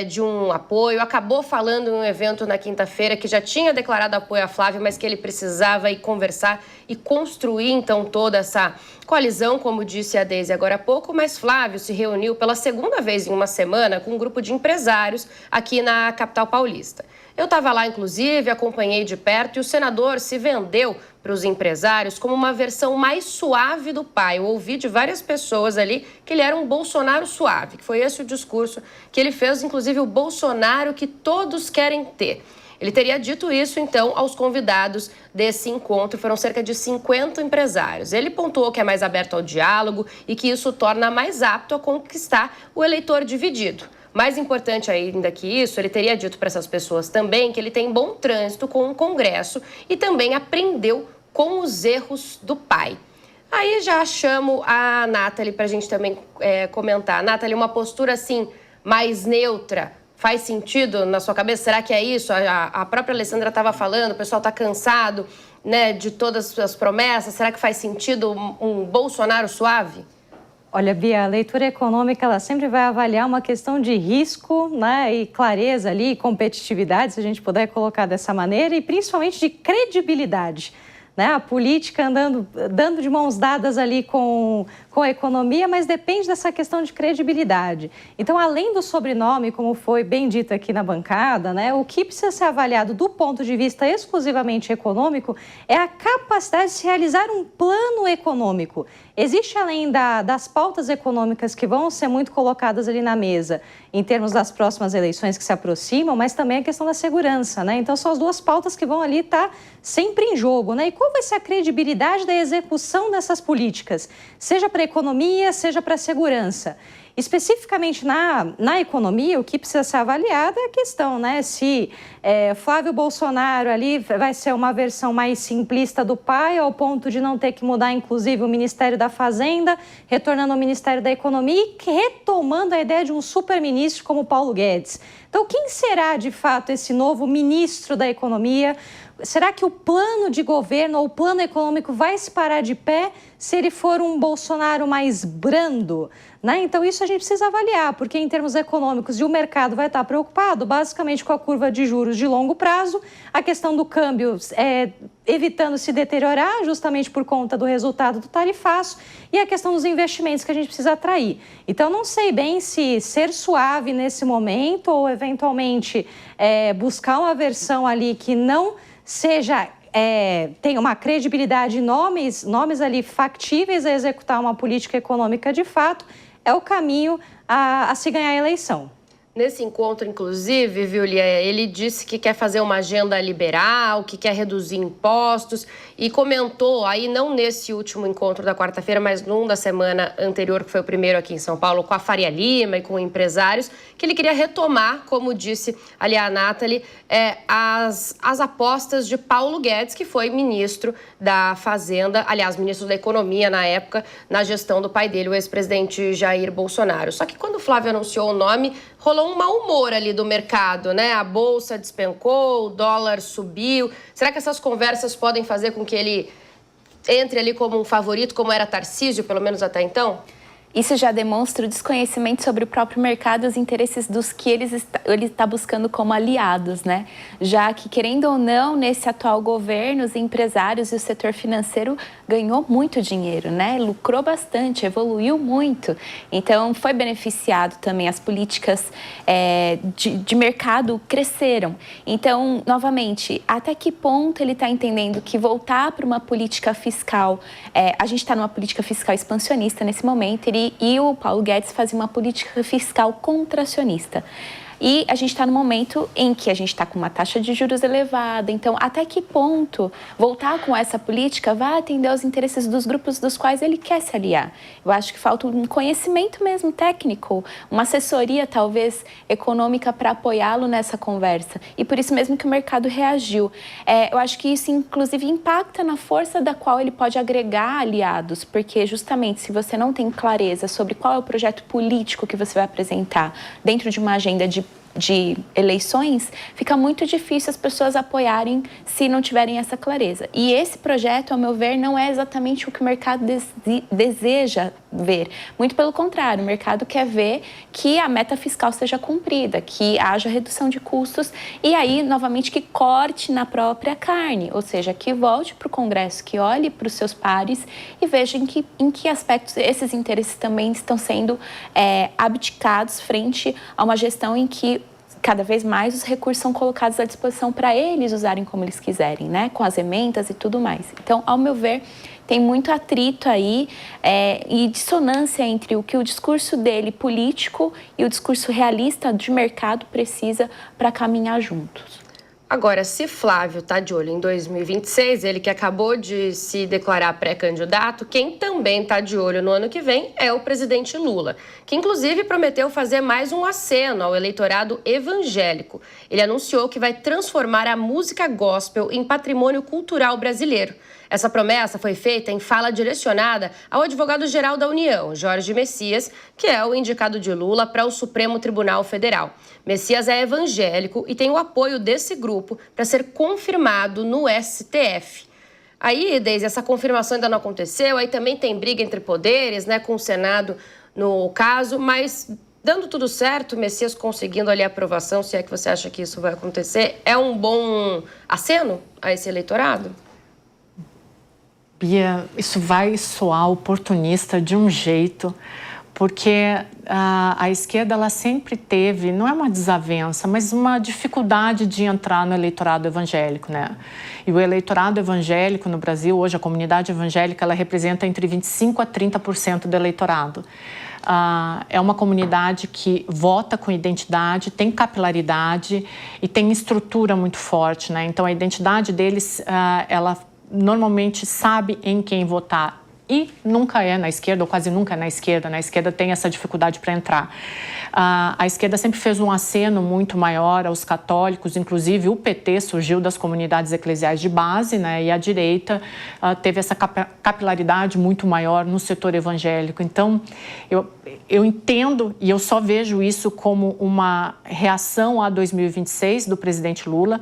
de um apoio, acabou falando em um evento na quinta-feira que já tinha declarado apoio a Flávio, mas que ele precisava ir conversar e construir, então, toda essa coalizão, como disse a Deise agora há pouco, mas Flávio se reuniu pela segunda vez em uma semana com um grupo de empresários aqui na capital paulista. Eu estava lá, inclusive, acompanhei de perto e o senador se vendeu para os empresários como uma versão mais suave do pai. Eu ouvi de várias pessoas ali que ele era um Bolsonaro suave, que foi esse o discurso que ele fez, inclusive o Bolsonaro que todos querem ter. Ele teria dito isso, então, aos convidados desse encontro. Foram cerca de 50 empresários. Ele pontuou que é mais aberto ao diálogo e que isso torna mais apto a conquistar o eleitor dividido. Mais importante ainda que isso, ele teria dito para essas pessoas também que ele tem bom trânsito com o Congresso e também aprendeu com os erros do pai. Aí já chamo a Nathalie para a gente também comentar. Nathalie, uma postura assim mais neutra, faz sentido na sua cabeça? Será que é isso? A própria Alessandra estava falando, o pessoal está cansado, né, de todas as suas promessas. Será que faz sentido um Bolsonaro suave? Olha, Bia, a leitura econômica ela sempre vai avaliar uma questão de risco, né, e clareza ali, competitividade, se a gente puder colocar dessa maneira, e principalmente de credibilidade. Né? A política dando de mãos dadas ali com a economia, mas depende dessa questão de credibilidade. Então, além do sobrenome, como foi bem dito aqui na bancada, né, o que precisa ser avaliado do ponto de vista exclusivamente econômico é a capacidade de se realizar um plano econômico. Existe, além das pautas econômicas que vão ser muito colocadas ali na mesa, em termos das próximas eleições que se aproximam, mas também a questão da segurança, né? Então, são as duas pautas que vão ali estar sempre em jogo, né? E qual vai ser a credibilidade da execução dessas políticas, seja para a economia, seja para a segurança? Especificamente na economia, o que precisa ser avaliado é a questão, né? Se Flávio Bolsonaro ali vai ser uma versão mais simplista do pai, ao ponto de não ter que mudar, inclusive, o Ministério da Fazenda, retornando ao Ministério da Economia e retomando a ideia de um superministro como Paulo Guedes. Então, quem será, de fato, esse novo ministro da Economia? Será que o plano de governo ou o plano econômico vai se parar de pé se ele for um Bolsonaro mais brando? Né? Então, isso a gente precisa avaliar, porque em termos econômicos, e o mercado vai estar preocupado basicamente com a curva de juros de longo prazo, a questão do câmbio evitando se deteriorar justamente por conta do resultado do tarifaço e a questão dos investimentos que a gente precisa atrair. Então, não sei bem se ser suave nesse momento ou, eventualmente, buscar uma versão ali que não seja... tem uma credibilidade, nomes ali factíveis a executar uma política econômica de fato, é o caminho a se ganhar a eleição. Nesse encontro, inclusive, viu, Lia, ele disse que quer fazer uma agenda liberal, que quer reduzir impostos e comentou, aí não nesse último encontro da quarta-feira, mas num da semana anterior, que foi o primeiro aqui em São Paulo, com a Faria Lima e com empresários, que ele queria retomar, como disse ali a Nathalie, as apostas de Paulo Guedes, que foi ministro da Fazenda, aliás, ministro da Economia na época, na gestão do pai dele, o ex-presidente Jair Bolsonaro. Só que quando o Flávio anunciou o nome, rolou um mau humor ali do mercado, né? A bolsa despencou, o dólar subiu. Será que essas conversas podem fazer com que ele entre ali como um favorito, como era Tarcísio, pelo menos até então? Isso já demonstra o desconhecimento sobre o próprio mercado e os interesses dos que ele está buscando como aliados, né? Já que, querendo ou não, nesse atual governo, os empresários e o setor financeiro ganhou muito dinheiro, né? Lucrou bastante, evoluiu muito. Então, foi beneficiado também. As políticas de mercado cresceram. Então, novamente, até que ponto ele está entendendo que voltar para uma política fiscal... a gente está numa política fiscal expansionista nesse momento, e o Paulo Guedes fazia uma política fiscal contracionista. E a gente está no momento em que a gente está com uma taxa de juros elevada. Então, até que ponto voltar com essa política vai atender aos interesses dos grupos dos quais ele quer se aliar? Eu acho que falta um conhecimento mesmo técnico, uma assessoria, talvez, econômica para apoiá-lo nessa conversa. E por isso mesmo que o mercado reagiu. Eu acho que isso, inclusive, impacta na força da qual ele pode agregar aliados, porque, justamente, se você não tem clareza sobre qual é o projeto político que você vai apresentar dentro de uma agenda de eleições, fica muito difícil as pessoas apoiarem se não tiverem essa clareza. E esse projeto, ao meu ver, não é exatamente o que o mercado deseja ver. Muito pelo contrário, o mercado quer ver que a meta fiscal seja cumprida, que haja redução de custos e aí, novamente, que corte na própria carne, ou seja, que volte para o Congresso, que olhe para os seus pares e veja em que aspectos esses interesses também estão sendo abdicados frente a uma gestão em que cada vez mais os recursos são colocados à disposição para eles usarem como eles quiserem, né? Com as emendas e tudo mais. Então, ao meu ver, tem muito atrito aí e dissonância entre o que o discurso dele político e o discurso realista de mercado precisa para caminhar juntos. Agora, se Flávio está de olho em 2026, ele que acabou de se declarar pré-candidato, quem também está de olho no ano que vem é o presidente Lula, que inclusive prometeu fazer mais um aceno ao eleitorado evangélico. Ele anunciou que vai transformar a música gospel em patrimônio cultural brasileiro. Essa promessa foi feita em fala direcionada ao advogado-geral da União, Jorge Messias, que é o indicado de Lula para o Supremo Tribunal Federal. Messias é evangélico e tem o apoio desse grupo para ser confirmado no STF. Aí, Deise, essa confirmação ainda não aconteceu, aí também tem briga entre poderes, né, com o Senado no caso, mas dando tudo certo, o Messias conseguindo ali a aprovação, se é que você acha que isso vai acontecer, é um bom aceno a esse eleitorado? Bia, isso vai soar oportunista de um jeito, porque a esquerda ela sempre teve, não é uma desavença, mas uma dificuldade de entrar no eleitorado evangélico, né? E o eleitorado evangélico no Brasil, hoje a comunidade evangélica, ela representa entre 25% a 30% do eleitorado. É uma comunidade que vota com identidade, tem capilaridade e tem estrutura muito forte, né? Então a identidade deles, ela normalmente sabe em quem votar. E nunca é na esquerda, ou quase nunca é na esquerda. Na esquerda tem essa dificuldade para entrar. A esquerda sempre fez um aceno muito maior aos católicos, inclusive o PT surgiu das comunidades eclesiais de base, né? E a direita teve essa capilaridade muito maior no setor evangélico. Então, eu entendo e eu só vejo isso como uma reação a 2026 do presidente Lula,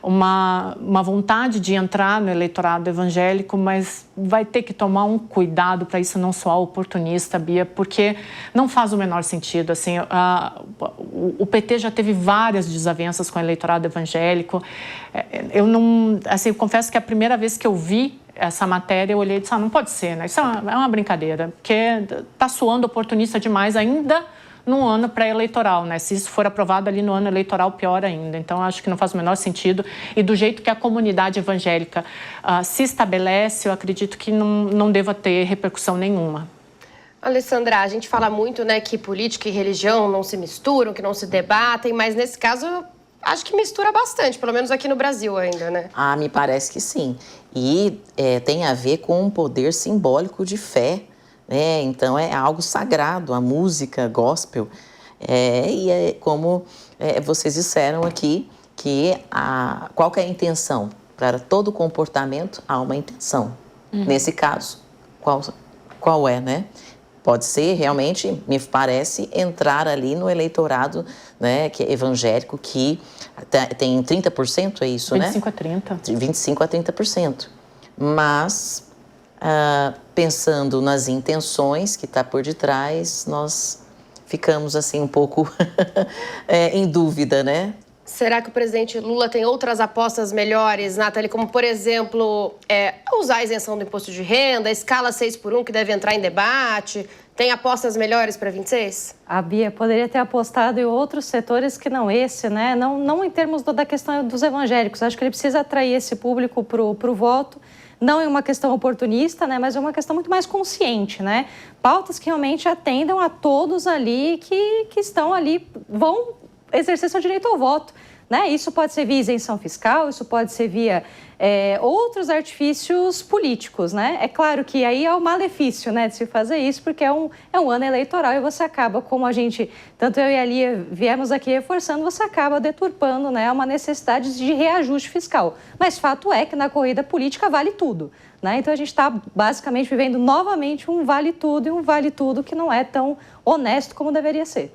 uma vontade de entrar no eleitorado evangélico, mas vai ter que tomar um cuidado para isso não soar oportunista, Bia, porque não faz o menor sentido. Assim, o PT já teve várias desavenças com o eleitorado evangélico. Eu não, assim, eu confesso que a primeira vez que eu vi essa matéria, eu olhei e disse, não pode ser, né? Isso é uma brincadeira, porque está soando oportunista demais ainda no ano pré-eleitoral, né? Se isso for aprovado ali no ano eleitoral, pior ainda. Então, acho que não faz o menor sentido. E do jeito que a comunidade evangélica se estabelece, eu acredito que não deva ter repercussão nenhuma. Alessandra, a gente fala muito, né, que política e religião não se misturam, que não se debatem, mas nesse caso, acho que mistura bastante, pelo menos aqui no Brasil ainda, né? Me parece que sim. E tem a ver com um poder simbólico de fé, né? Então é algo sagrado, a música gospel. E é como vocês disseram aqui, que qual que é a intenção? Para todo comportamento há uma intenção. Nesse caso, qual é, né? Pode ser, realmente, me parece, entrar ali no eleitorado, né, que é evangélico, que tem 30%, é isso, 25 né? 25 a 30%. 25 a 30%. Mas, pensando nas intenções que está por detrás, nós ficamos, assim, um pouco em dúvida, né? Será que o presidente Lula tem outras apostas melhores, Nathalie, como, por exemplo, usar a isenção do imposto de renda, a escala 6x1 que deve entrar em debate? Tem apostas melhores para 26? A Bia poderia ter apostado em outros setores que não esse, né? Não em termos da questão dos evangélicos. Acho que ele precisa atrair esse público para o voto. Não é uma questão oportunista, né? Mas é uma questão muito mais consciente, né? Pautas que realmente atendam a todos ali que estão ali, vão exercer seu direito ao voto, né? Isso pode ser via isenção fiscal, isso pode ser via outros artifícios políticos, né? É claro que aí é o malefício, né, de se fazer isso, porque é um ano eleitoral e você acaba, como a gente, tanto eu e a Lia viemos aqui reforçando, você acaba deturpando, né, uma necessidade de reajuste fiscal. Mas fato é que na corrida política vale tudo, né? Então a gente está basicamente vivendo novamente um vale tudo e um vale tudo que não é tão honesto como deveria ser.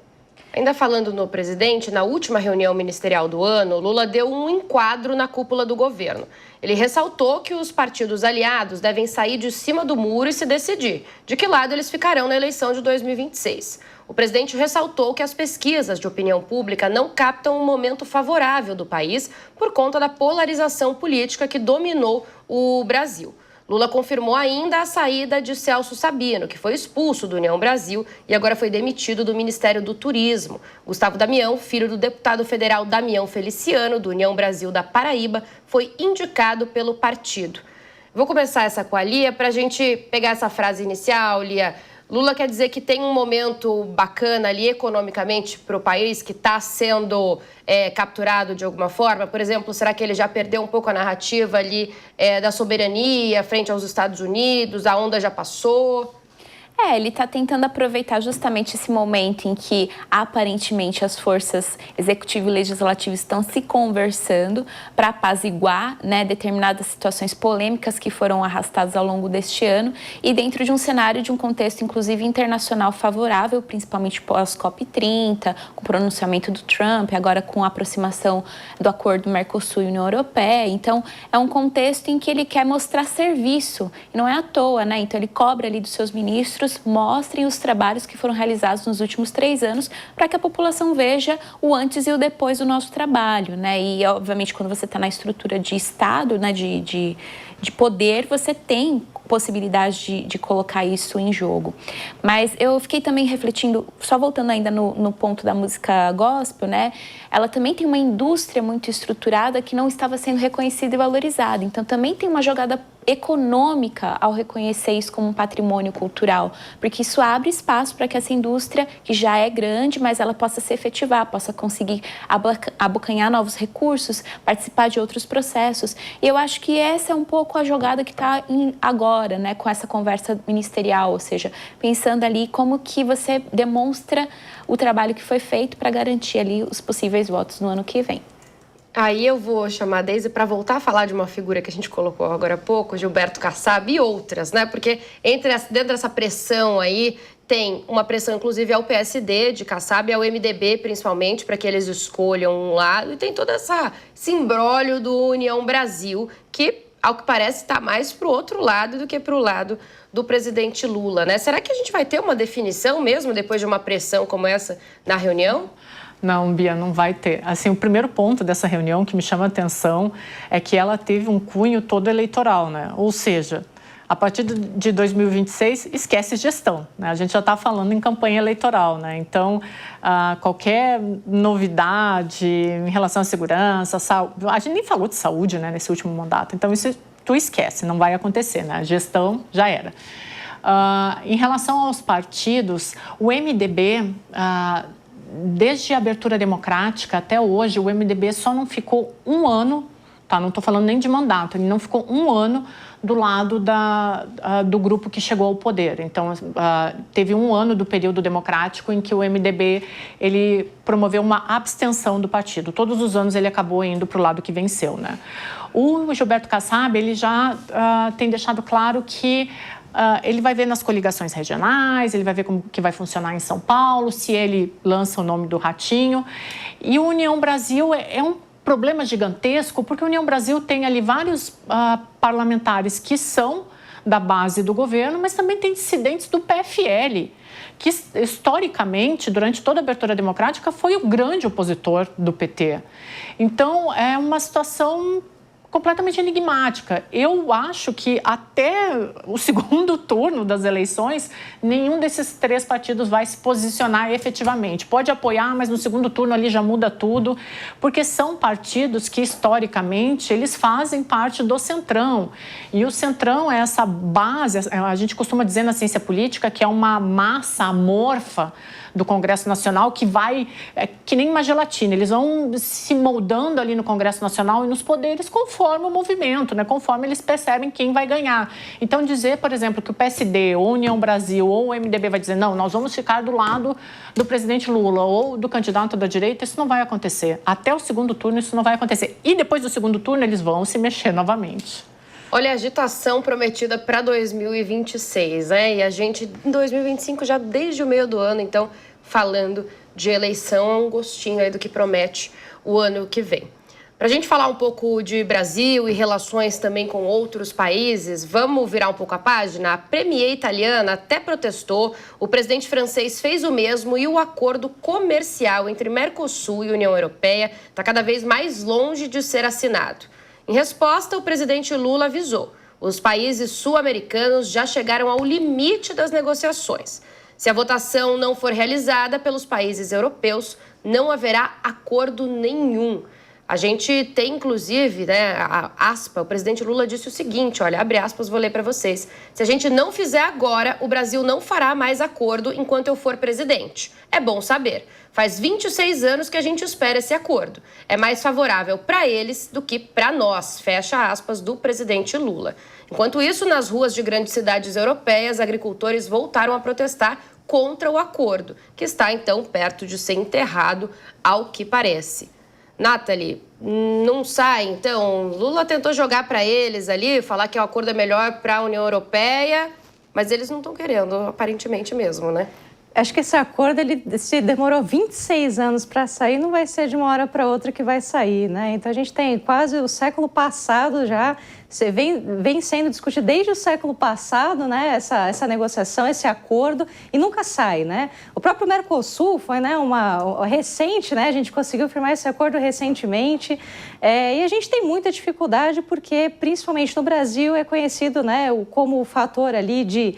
Ainda falando no presidente, na última reunião ministerial do ano, Lula deu um enquadro na cúpula do governo. Ele ressaltou que os partidos aliados devem sair de cima do muro e se decidir de que lado eles ficarão na eleição de 2026. O presidente ressaltou que as pesquisas de opinião pública não captam um momento favorável do país por conta da polarização política que dominou o Brasil. Lula confirmou ainda a saída de Celso Sabino, que foi expulso do União Brasil e agora foi demitido do Ministério do Turismo. Gustavo Damião, filho do deputado federal Damião Feliciano, do União Brasil da Paraíba, foi indicado pelo partido. Vou começar essa com a Lia para a gente pegar essa frase inicial, Lia. Lula quer dizer que tem um momento bacana ali economicamente para o país que está sendo capturado de alguma forma? Por exemplo, será que ele já perdeu um pouco a narrativa ali da soberania frente aos Estados Unidos? A onda já passou? Ele está tentando aproveitar justamente esse momento em que, aparentemente, as forças executiva e legislativa estão se conversando para apaziguar, né, determinadas situações polêmicas que foram arrastadas ao longo deste ano e dentro de um cenário, de um contexto, inclusive, internacional favorável, principalmente pós-COP30, com o pronunciamento do Trump, agora com a aproximação do acordo Mercosul e União Europeia. Então, é um contexto em que ele quer mostrar serviço, e não é à toa, né? Então, ele cobra ali dos seus ministros, mostrem os trabalhos que foram realizados nos últimos 3 anos para que a população veja o antes e o depois do nosso trabalho, né? E, obviamente, quando você está na estrutura de Estado, né, de poder, você tem possibilidade de colocar isso em jogo. Mas eu fiquei também refletindo, só voltando ainda no ponto da música gospel, né? Ela também tem uma indústria muito estruturada que não estava sendo reconhecida e valorizada. Então, também tem uma jogada econômica ao reconhecer isso como um patrimônio cultural, porque isso abre espaço para que essa indústria, que já é grande, mas ela possa se efetivar, possa conseguir abocanhar novos recursos, participar de outros processos. E eu acho que essa é um pouco a jogada que está agora, né, com essa conversa ministerial, ou seja, pensando ali como que você demonstra o trabalho que foi feito para garantir ali os possíveis votos no ano que vem. Aí eu vou chamar a Deise para voltar a falar de uma figura que a gente colocou agora há pouco, Gilberto Kassab e outras, né? Porque dentro dessa pressão aí, tem uma pressão, inclusive, ao PSD de Kassab e ao MDB, principalmente, para que eles escolham um lado. E tem todo esse imbróglio do União Brasil, que, ao que parece, está mais para o outro lado do que para o lado do presidente Lula, né? Será que a gente vai ter uma definição mesmo, depois de uma pressão como essa, na reunião? Não, Bia, não vai ter. Assim, o primeiro ponto dessa reunião que me chama a atenção é que ela teve um cunho todo eleitoral, né? Ou seja, a partir de 2026, esquece gestão, né? A gente já está falando em campanha eleitoral, né? Então, qualquer novidade em relação à segurança, saúde, a gente nem falou de saúde, né, nesse último mandato. Então, isso tu esquece, não vai acontecer, né? A gestão já era. Em relação aos partidos, o MDB... Desde a abertura democrática até hoje, o MDB só não ficou 1 ano, tá? Não estou falando nem de mandato, ele não ficou 1 ano do lado do grupo que chegou ao poder. Então, teve 1 ano do período democrático em que o MDB ele promoveu uma abstenção do partido. Todos os anos ele acabou indo para o lado que venceu, né? O Gilberto Kassab, ele já tem deixado claro que ele vai ver nas coligações regionais, ele vai ver como que vai funcionar em São Paulo, se ele lança o nome do Ratinho. E o União Brasil é um problema gigantesco, porque a União Brasil tem ali vários parlamentares que são da base do governo, mas também tem dissidentes do PFL, que historicamente, durante toda a abertura democrática, foi o grande opositor do PT. Então, é uma situação completamente enigmática. Eu acho que até o segundo turno das eleições, nenhum desses 3 partidos vai se posicionar efetivamente. Pode apoiar, mas no segundo turno ali já muda tudo, porque são partidos que, historicamente, eles fazem parte do Centrão. E o Centrão é essa base, a gente costuma dizer na ciência política que é uma massa amorfa do Congresso Nacional que vai, que nem uma gelatina, eles vão se moldando ali no Congresso Nacional e nos poderes conforme o movimento, né? Conforme eles percebem quem vai ganhar. Então, dizer, por exemplo, que o PSD, ou União Brasil, ou o MDB vai dizer, não, nós vamos ficar do lado do presidente Lula ou do candidato da direita, isso não vai acontecer. Até o segundo turno isso não vai acontecer. E depois do segundo turno eles vão se mexer novamente. Olha, a agitação prometida para 2026, né? E a gente, em 2025, já desde o meio do ano, então, falando de eleição, é um gostinho aí do que promete o ano que vem. Para a gente falar um pouco de Brasil e relações também com outros países, vamos virar um pouco a página? A Premier italiana até protestou, o presidente francês fez o mesmo e o acordo comercial entre Mercosul e União Europeia está cada vez mais longe de ser assinado. Em resposta, o presidente Lula avisou: os países sul-americanos já chegaram ao limite das negociações. Se a votação não for realizada pelos países europeus, não haverá acordo nenhum. A gente tem, inclusive, né, a aspa, o presidente Lula disse o seguinte, olha, abre aspas, vou ler para vocês. Se a gente não fizer agora, o Brasil não fará mais acordo enquanto eu for presidente. É bom saber. Faz 26 anos que a gente espera esse acordo. É mais favorável para eles do que para nós, fecha aspas, do presidente Lula. Enquanto isso, nas ruas de grandes cidades europeias, agricultores voltaram a protestar contra o acordo, que está, então, perto de ser enterrado, ao que parece. Nathalie, não sai, então, Lula tentou jogar para eles ali, falar que o acordo é melhor para a União Europeia, mas eles não estão querendo, aparentemente mesmo, né? Acho que esse acordo, ele se demorou 26 anos para sair, não vai ser de uma hora para outra que vai sair, né? Então, a gente tem quase o século passado já, vem sendo discutido desde o século passado, né? Essa negociação, esse acordo, e nunca sai, né? O próprio Mercosul foi, né, recente, né? A gente conseguiu firmar esse acordo recentemente, e a gente tem muita dificuldade porque, principalmente no Brasil, é conhecido, né, como o fator ali de...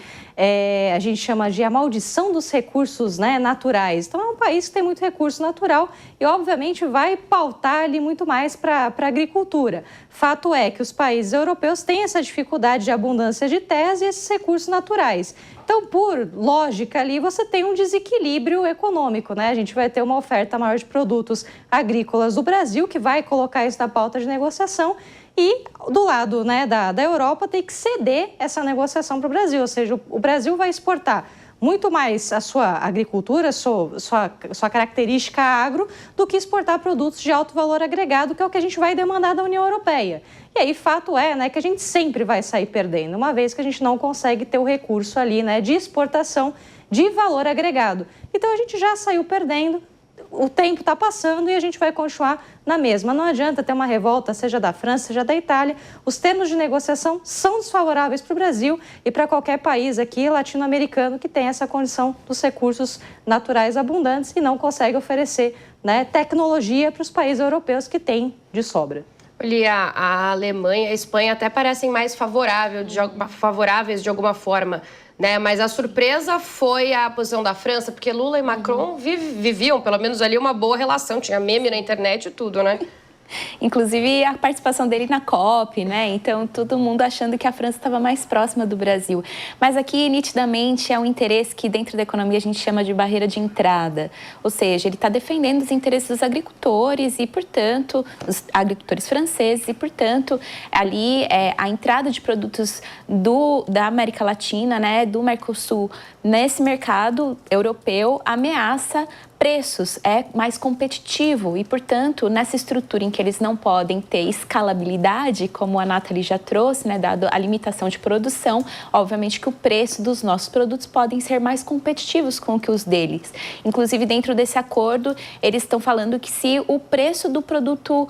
a gente chama de a maldição dos recursos, né, naturais. Então, é um país que tem muito recurso natural e, obviamente, vai pautar ali muito mais para a agricultura. Fato é que os países europeus têm essa dificuldade de abundância de terras e esses recursos naturais. Então, por lógica ali, você tem um desequilíbrio econômico, né? A gente vai ter uma oferta maior de produtos agrícolas do Brasil, que vai colocar isso na pauta de negociação, e do lado, né, da Europa tem que ceder essa negociação para o Brasil, ou seja, o Brasil vai exportar muito mais a sua agricultura, sua característica agro, do que exportar produtos de alto valor agregado, que é o que a gente vai demandar da União Europeia. E aí, fato é, né, que a gente sempre vai sair perdendo, uma vez que a gente não consegue ter o recurso ali, né, de exportação de valor agregado. Então, a gente já saiu perdendo. O tempo está passando e a gente vai continuar na mesma. Não adianta ter uma revolta, seja da França, seja da Itália. Os termos de negociação são desfavoráveis para o Brasil e para qualquer país aqui latino-americano que tem essa condição dos recursos naturais abundantes e não consegue oferecer, né, tecnologia para os países europeus que têm de sobra. Ali a Alemanha e a Espanha até parecem mais favoráveis de alguma forma, né? Mas a surpresa foi a posição da França, porque Lula e Macron viviam, pelo menos ali, uma boa relação. Tinha meme na internet e tudo, né? Inclusive a participação dele na COP, né? Então, todo mundo achando que a França estava mais próxima do Brasil. Mas aqui, nitidamente, é um interesse que dentro da economia a gente chama de barreira de entrada. Ou seja, ele está defendendo os interesses dos agricultores e, portanto, os agricultores franceses e, portanto, ali a entrada de produtos da América Latina, né, do Mercosul, nesse mercado europeu ameaça preços, é mais competitivo e, portanto, nessa estrutura em que eles não podem ter escalabilidade, como a Nathalie já trouxe, né, dado a limitação de produção, obviamente que o preço dos nossos produtos podem ser mais competitivos com que os deles. Inclusive, dentro desse acordo, eles estão falando que se o preço do produto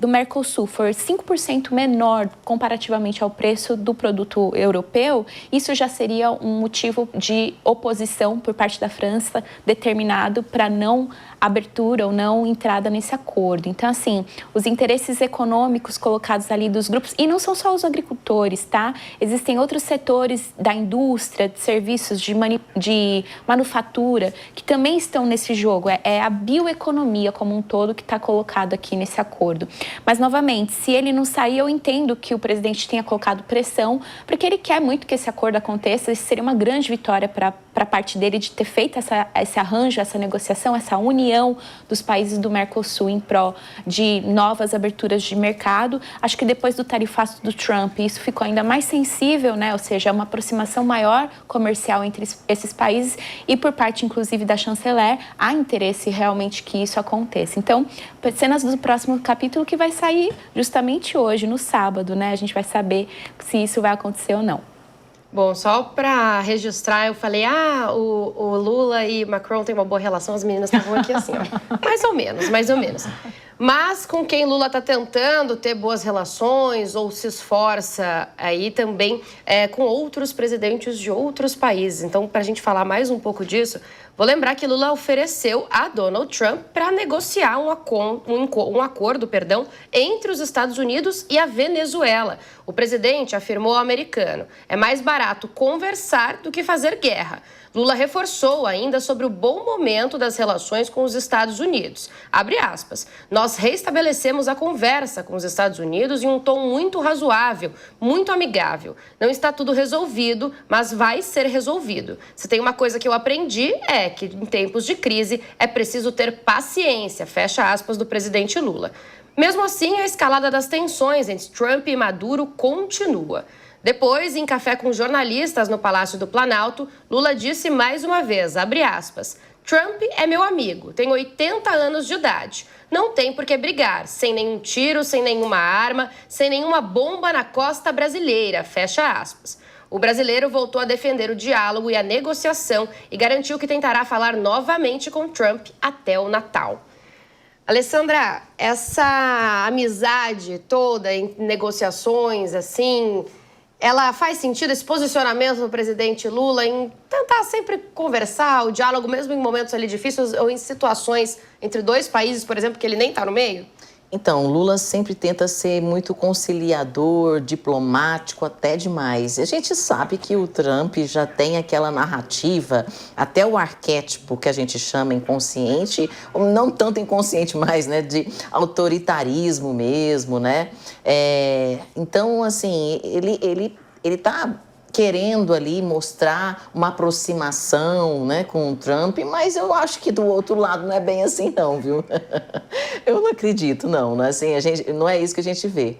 do Mercosul for 5% menor comparativamente ao preço do produto europeu, isso já seria um motivo de oposição por parte da França determinado para não abertura ou não entrada nesse acordo. Então, assim, os interesses econômicos colocados ali dos grupos, e não são só os agricultores, tá? Existem outros setores da indústria, de serviços, de manufatura, que também estão nesse jogo. É a bioeconomia como um todo que está colocado aqui nesse acordo. Mas, novamente, se ele não sair, eu entendo que o presidente tenha colocado pressão, porque ele quer muito que esse acordo aconteça. Isso seria uma grande vitória para a parte dele de ter feito esse arranjo, essa negociação, essa união dos países do Mercosul em prol de novas aberturas de mercado. Acho que depois do tarifaço do Trump, isso ficou ainda mais sensível, né? Ou seja, uma aproximação maior comercial entre esses países e por parte, inclusive, da chanceler, há interesse realmente que isso aconteça. Então, cenas do próximo capítulo que vai sair justamente hoje, no sábado, né? A gente vai saber se isso vai acontecer ou não. Bom, só para registrar, eu falei, o Lula e Macron têm uma boa relação, as meninas estavam aqui assim, ó. Mais ou menos, mais ou menos. Mas com quem Lula está tentando ter boas relações ou se esforça aí também com outros presidentes de outros países. Então, para a gente falar mais um pouco disso, vou lembrar que Lula ofereceu a Donald Trump para negociar um acordo, entre os Estados Unidos e a Venezuela. O presidente afirmou ao americano, é mais barato conversar do que fazer guerra. Lula reforçou ainda sobre o bom momento das relações com os Estados Unidos. Abre aspas. Nós reestabelecemos a conversa com os Estados Unidos em um tom muito razoável, muito amigável. Não está tudo resolvido, mas vai ser resolvido. Se tem uma coisa que eu aprendi é que em tempos de crise é preciso ter paciência, fecha aspas do presidente Lula. Mesmo assim, a escalada das tensões entre Trump e Maduro continua. Depois, em café com jornalistas no Palácio do Planalto, Lula disse mais uma vez, abre aspas, Trump é meu amigo, tem 80 anos de idade. Não tem por que brigar, sem nenhum tiro, sem nenhuma arma, sem nenhuma bomba na costa brasileira, fecha aspas. O brasileiro voltou a defender o diálogo e a negociação e garantiu que tentará falar novamente com Trump até o Natal. Alessandra, essa amizade toda em negociações, assim, ela faz sentido, esse posicionamento do presidente Lula em tentar sempre conversar, o diálogo, mesmo em momentos ali difíceis ou em situações entre dois países, por exemplo, que ele nem está no meio? Então, Lula sempre tenta ser muito conciliador, diplomático, até demais. A gente sabe que o Trump já tem aquela narrativa, até o arquétipo que a gente chama inconsciente, ou não tanto inconsciente mais, né, de autoritarismo mesmo, né? Então, assim, ele tá querendo ali mostrar uma aproximação, né, com o Trump, mas eu acho que do outro lado não é bem assim não, viu? Eu não acredito, não. Assim, não é isso que a gente vê.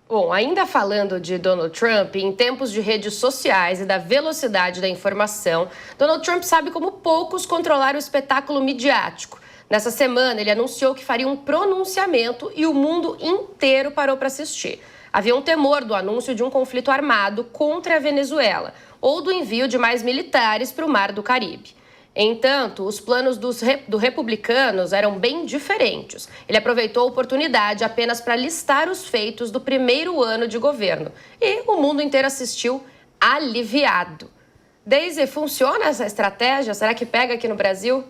Bom, ainda falando de Donald Trump, em tempos de redes sociais e da velocidade da informação, Donald Trump sabe como poucos controlar o espetáculo midiático. Nessa semana, ele anunciou que faria um pronunciamento e o mundo inteiro parou para assistir. Havia um temor do anúncio de um conflito armado contra a Venezuela ou do envio de mais militares para o Mar do Caribe. Entanto, os planos dos republicanos eram bem diferentes. Ele aproveitou a oportunidade apenas para listar os feitos do primeiro ano de governo. E o mundo inteiro assistiu aliviado. Daisy, funciona essa estratégia? Será que pega aqui no Brasil?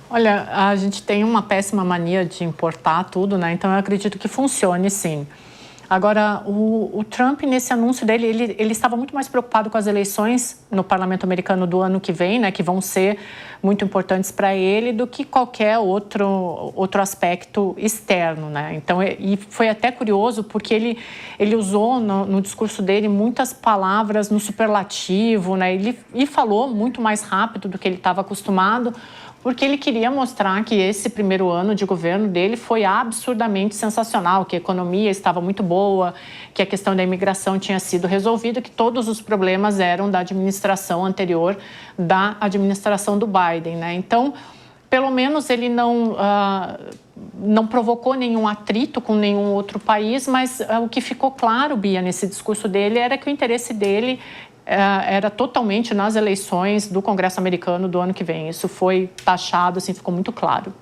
Olha, a gente tem uma péssima mania de importar tudo, né? Então eu acredito que funcione, sim. Agora, o Trump, nesse anúncio dele, ele estava muito mais preocupado com as eleições no Parlamento americano do ano que vem, né, que vão ser muito importantes para ele, do que qualquer outro aspecto externo, né? Então, e foi até curioso, porque ele usou no discurso dele muitas palavras no superlativo, né? E falou muito mais rápido do que ele estava acostumado, porque ele queria mostrar que esse primeiro ano de governo dele foi absurdamente sensacional, que a economia estava muito boa, que a questão da imigração tinha sido resolvida, que todos os problemas eram da administração anterior, da administração do Biden, né? Então, pelo menos ele não provocou nenhum atrito com nenhum outro país, mas o que ficou claro, Bia, nesse discurso dele era que o interesse dele era totalmente nas eleições do Congresso americano do ano que vem. Isso foi taxado, assim, ficou muito claro.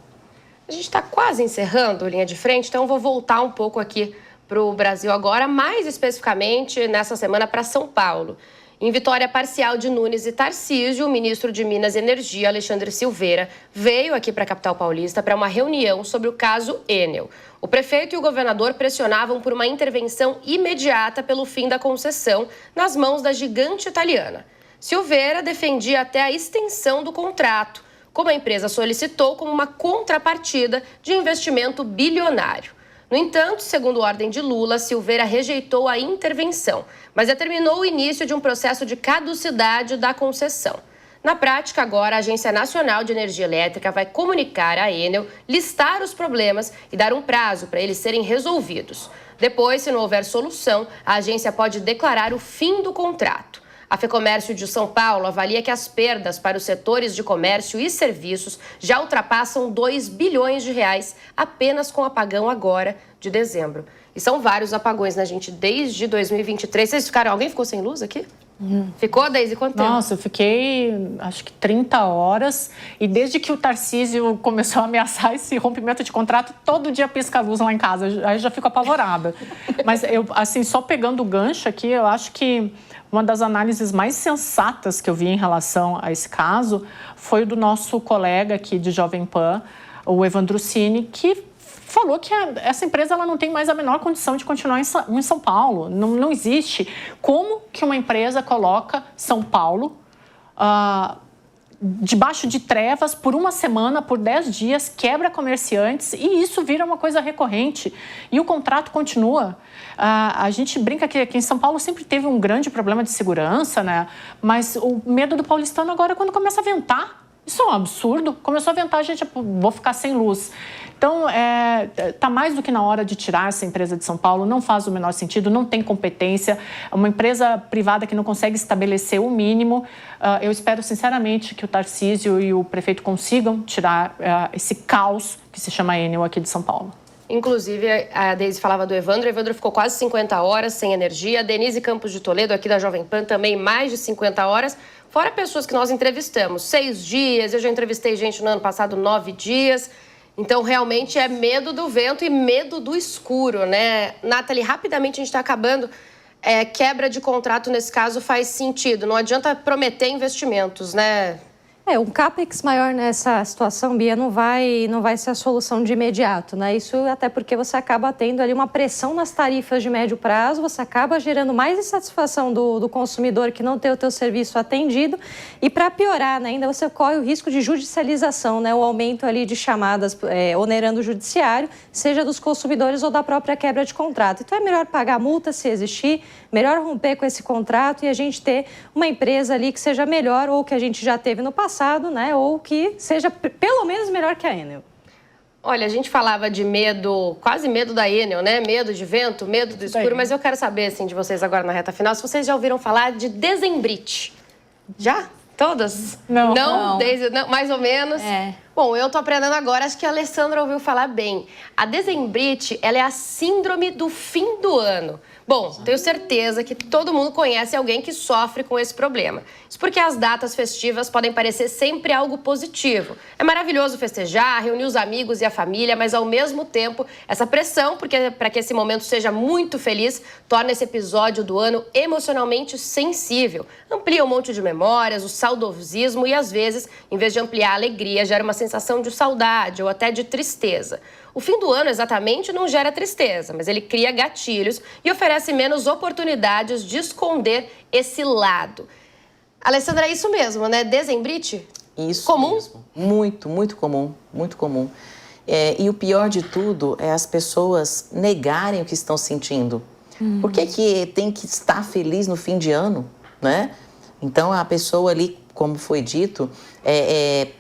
A gente está quase encerrando Linha de Frente, então eu vou voltar um pouco aqui para o Brasil agora, mais especificamente nessa semana para São Paulo. Em vitória parcial de Nunes e Tarcísio, o ministro de Minas e Energia, Alexandre Silveira, veio aqui para a capital paulista para uma reunião sobre o caso Enel. O prefeito e o governador pressionavam por uma intervenção imediata pelo fim da concessão nas mãos da gigante italiana. Silveira defendia até a extensão do contrato, como a empresa solicitou como uma contrapartida de investimento bilionário. No entanto, segundo ordem de Lula, Silveira rejeitou a intervenção, mas determinou o início de um processo de caducidade da concessão. Na prática, agora, a Agência Nacional de Energia Elétrica vai comunicar à Enel, listar os problemas e dar um prazo para eles serem resolvidos. Depois, se não houver solução, a agência pode declarar o fim do contrato. A FEComércio de São Paulo avalia que as perdas para os setores de comércio e serviços já ultrapassam 2 bilhões de reais apenas com o apagão agora de dezembro. E são vários apagões, né, gente? Desde 2023. Vocês ficaram... Alguém ficou sem luz aqui? Ficou, Daisy? Quanto tempo? Nossa, eu fiquei, acho que 30 horas. E desde que o Tarcísio começou a ameaçar esse rompimento de contrato, todo dia pisca a luz lá em casa. Aí eu já fico apavorada. Mas, eu, assim, só pegando o gancho aqui, eu acho que uma das análises mais sensatas que eu vi em relação a esse caso foi o do nosso colega aqui de Jovem Pan, o Evandro Cini, que falou que essa empresa ela não tem mais a menor condição de continuar em São Paulo. Não existe. Como que uma empresa coloca São Paulo debaixo de trevas por uma semana, por 10 dias, quebra comerciantes e isso vira uma coisa recorrente. E o contrato continua. A gente brinca que aqui em São Paulo sempre teve um grande problema de segurança, né? Mas o medo do paulistano agora é quando começa a ventar. Isso é um absurdo. Começou a ventar, a gente, vou ficar sem luz. Então, está mais do que na hora de tirar essa empresa de São Paulo. Não faz o menor sentido, não tem competência. É uma empresa privada que não consegue estabelecer o mínimo. Eu espero, sinceramente, que o Tarcísio e o prefeito consigam tirar esse caos que se chama Enel aqui de São Paulo. Inclusive, a Deise falava do Evandro. O Evandro ficou quase 50 horas sem energia. A Denise Campos de Toledo, aqui da Jovem Pan, também mais de 50 horas. Fora pessoas que nós entrevistamos, 6 dias. Eu já entrevistei gente no ano passado, 9 dias. Então, realmente, é medo do vento e medo do escuro, né? Nathalie, rapidamente a gente está acabando. Quebra de contrato, nesse caso, faz sentido. Não adianta prometer investimentos, né? Um CAPEX maior nessa situação, Bia, não vai ser a solução de imediato, né? Isso até porque você acaba tendo ali uma pressão nas tarifas de médio prazo, você acaba gerando mais insatisfação do consumidor que não tem o teu serviço atendido e para piorar, né, ainda você corre o risco de judicialização, né? O aumento ali de chamadas onerando o judiciário, seja dos consumidores ou da própria quebra de contrato. Então é melhor pagar a multa se existir, melhor romper com esse contrato e a gente ter uma empresa ali que seja melhor ou que a gente já teve no passado, né? Ou que seja pelo menos melhor que a Enel. Olha, a gente falava de medo, quase medo da Enel, né? Medo de vento, medo do escuro, mas eu quero saber, assim, de vocês agora na reta final, se vocês já ouviram falar de Dezembrite. Já? Todas? Não. Não? Mais ou menos? Bom, eu tô aprendendo agora, acho que a Alessandra ouviu falar bem. A Dezembrite, ela é a síndrome do fim do ano. Bom, tenho certeza que todo mundo conhece alguém que sofre com esse problema. Isso porque as datas festivas podem parecer sempre algo positivo. É maravilhoso festejar, reunir os amigos e a família, mas ao mesmo tempo, essa pressão, porque para que esse momento seja muito feliz, torna esse episódio do ano emocionalmente sensível. Amplia um monte de memórias, o saudosismo e às vezes, em vez de ampliar a alegria, gera uma sensação de saudade ou até de tristeza. O fim do ano exatamente não gera tristeza, mas ele cria gatilhos e oferece menos oportunidades de esconder esse lado. Alessandra, é isso mesmo, né? Dezembrite? Isso comum? Mesmo. Muito, muito comum, muito comum. E o pior de tudo é as pessoas negarem o que estão sentindo. Por que tem que estar feliz no fim de ano, né? Então, a pessoa ali, como foi dito,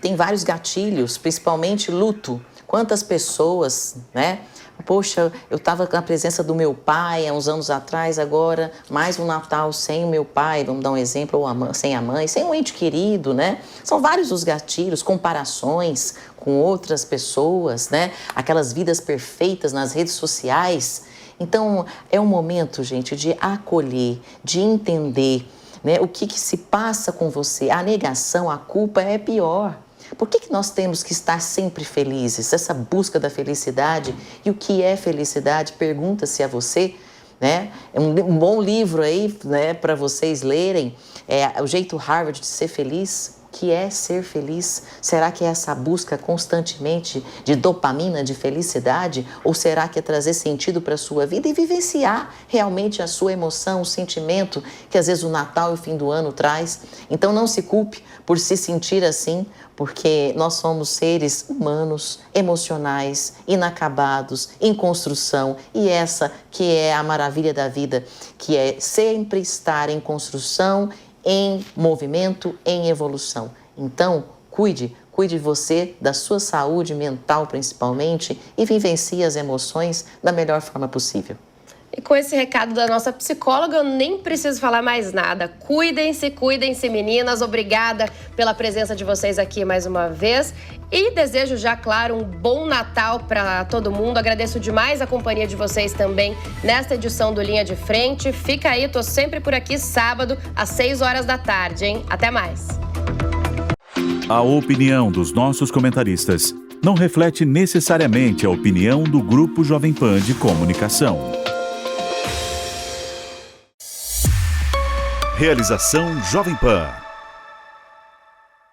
tem vários gatilhos, principalmente luto. Quantas pessoas, né? Poxa, eu estava na presença do meu pai há uns anos atrás, agora mais um Natal sem o meu pai, vamos dar um exemplo, ou sem a mãe, sem um ente querido, né? São vários os gatilhos, comparações com outras pessoas, né? Aquelas vidas perfeitas nas redes sociais. Então, é um momento, gente, de acolher, de entender, né, o que se passa com você. A negação, a culpa é pior. Por que nós temos que estar sempre felizes? Essa busca da felicidade. E o que é felicidade? Pergunta-se a você, né? É um bom livro aí, né, para vocês lerem. O Jeito Harvard de Ser Feliz. O que é ser feliz? Será que é essa busca constantemente de dopamina, de felicidade? Ou será que é trazer sentido para a sua vida e vivenciar realmente a sua emoção, o sentimento que às vezes o Natal e o fim do ano traz? Então não se culpe por se sentir assim, porque nós somos seres humanos, emocionais, inacabados, em construção. E essa que é a maravilha da vida, que é sempre estar em construção, em movimento, em evolução. Então, cuide você, da sua saúde mental principalmente, e vivencie as emoções da melhor forma possível. E com esse recado da nossa psicóloga, eu nem preciso falar mais nada. Cuidem-se, meninas. Obrigada pela presença de vocês aqui mais uma vez. E desejo já, claro, um bom Natal para todo mundo. Agradeço demais a companhia de vocês também nesta edição do Linha de Frente. Fica aí, tô sempre por aqui sábado, às 6 horas da tarde, hein? Até mais. A opinião dos nossos comentaristas não reflete necessariamente a opinião do Grupo Jovem Pan de Comunicação. Realização Jovem Pan.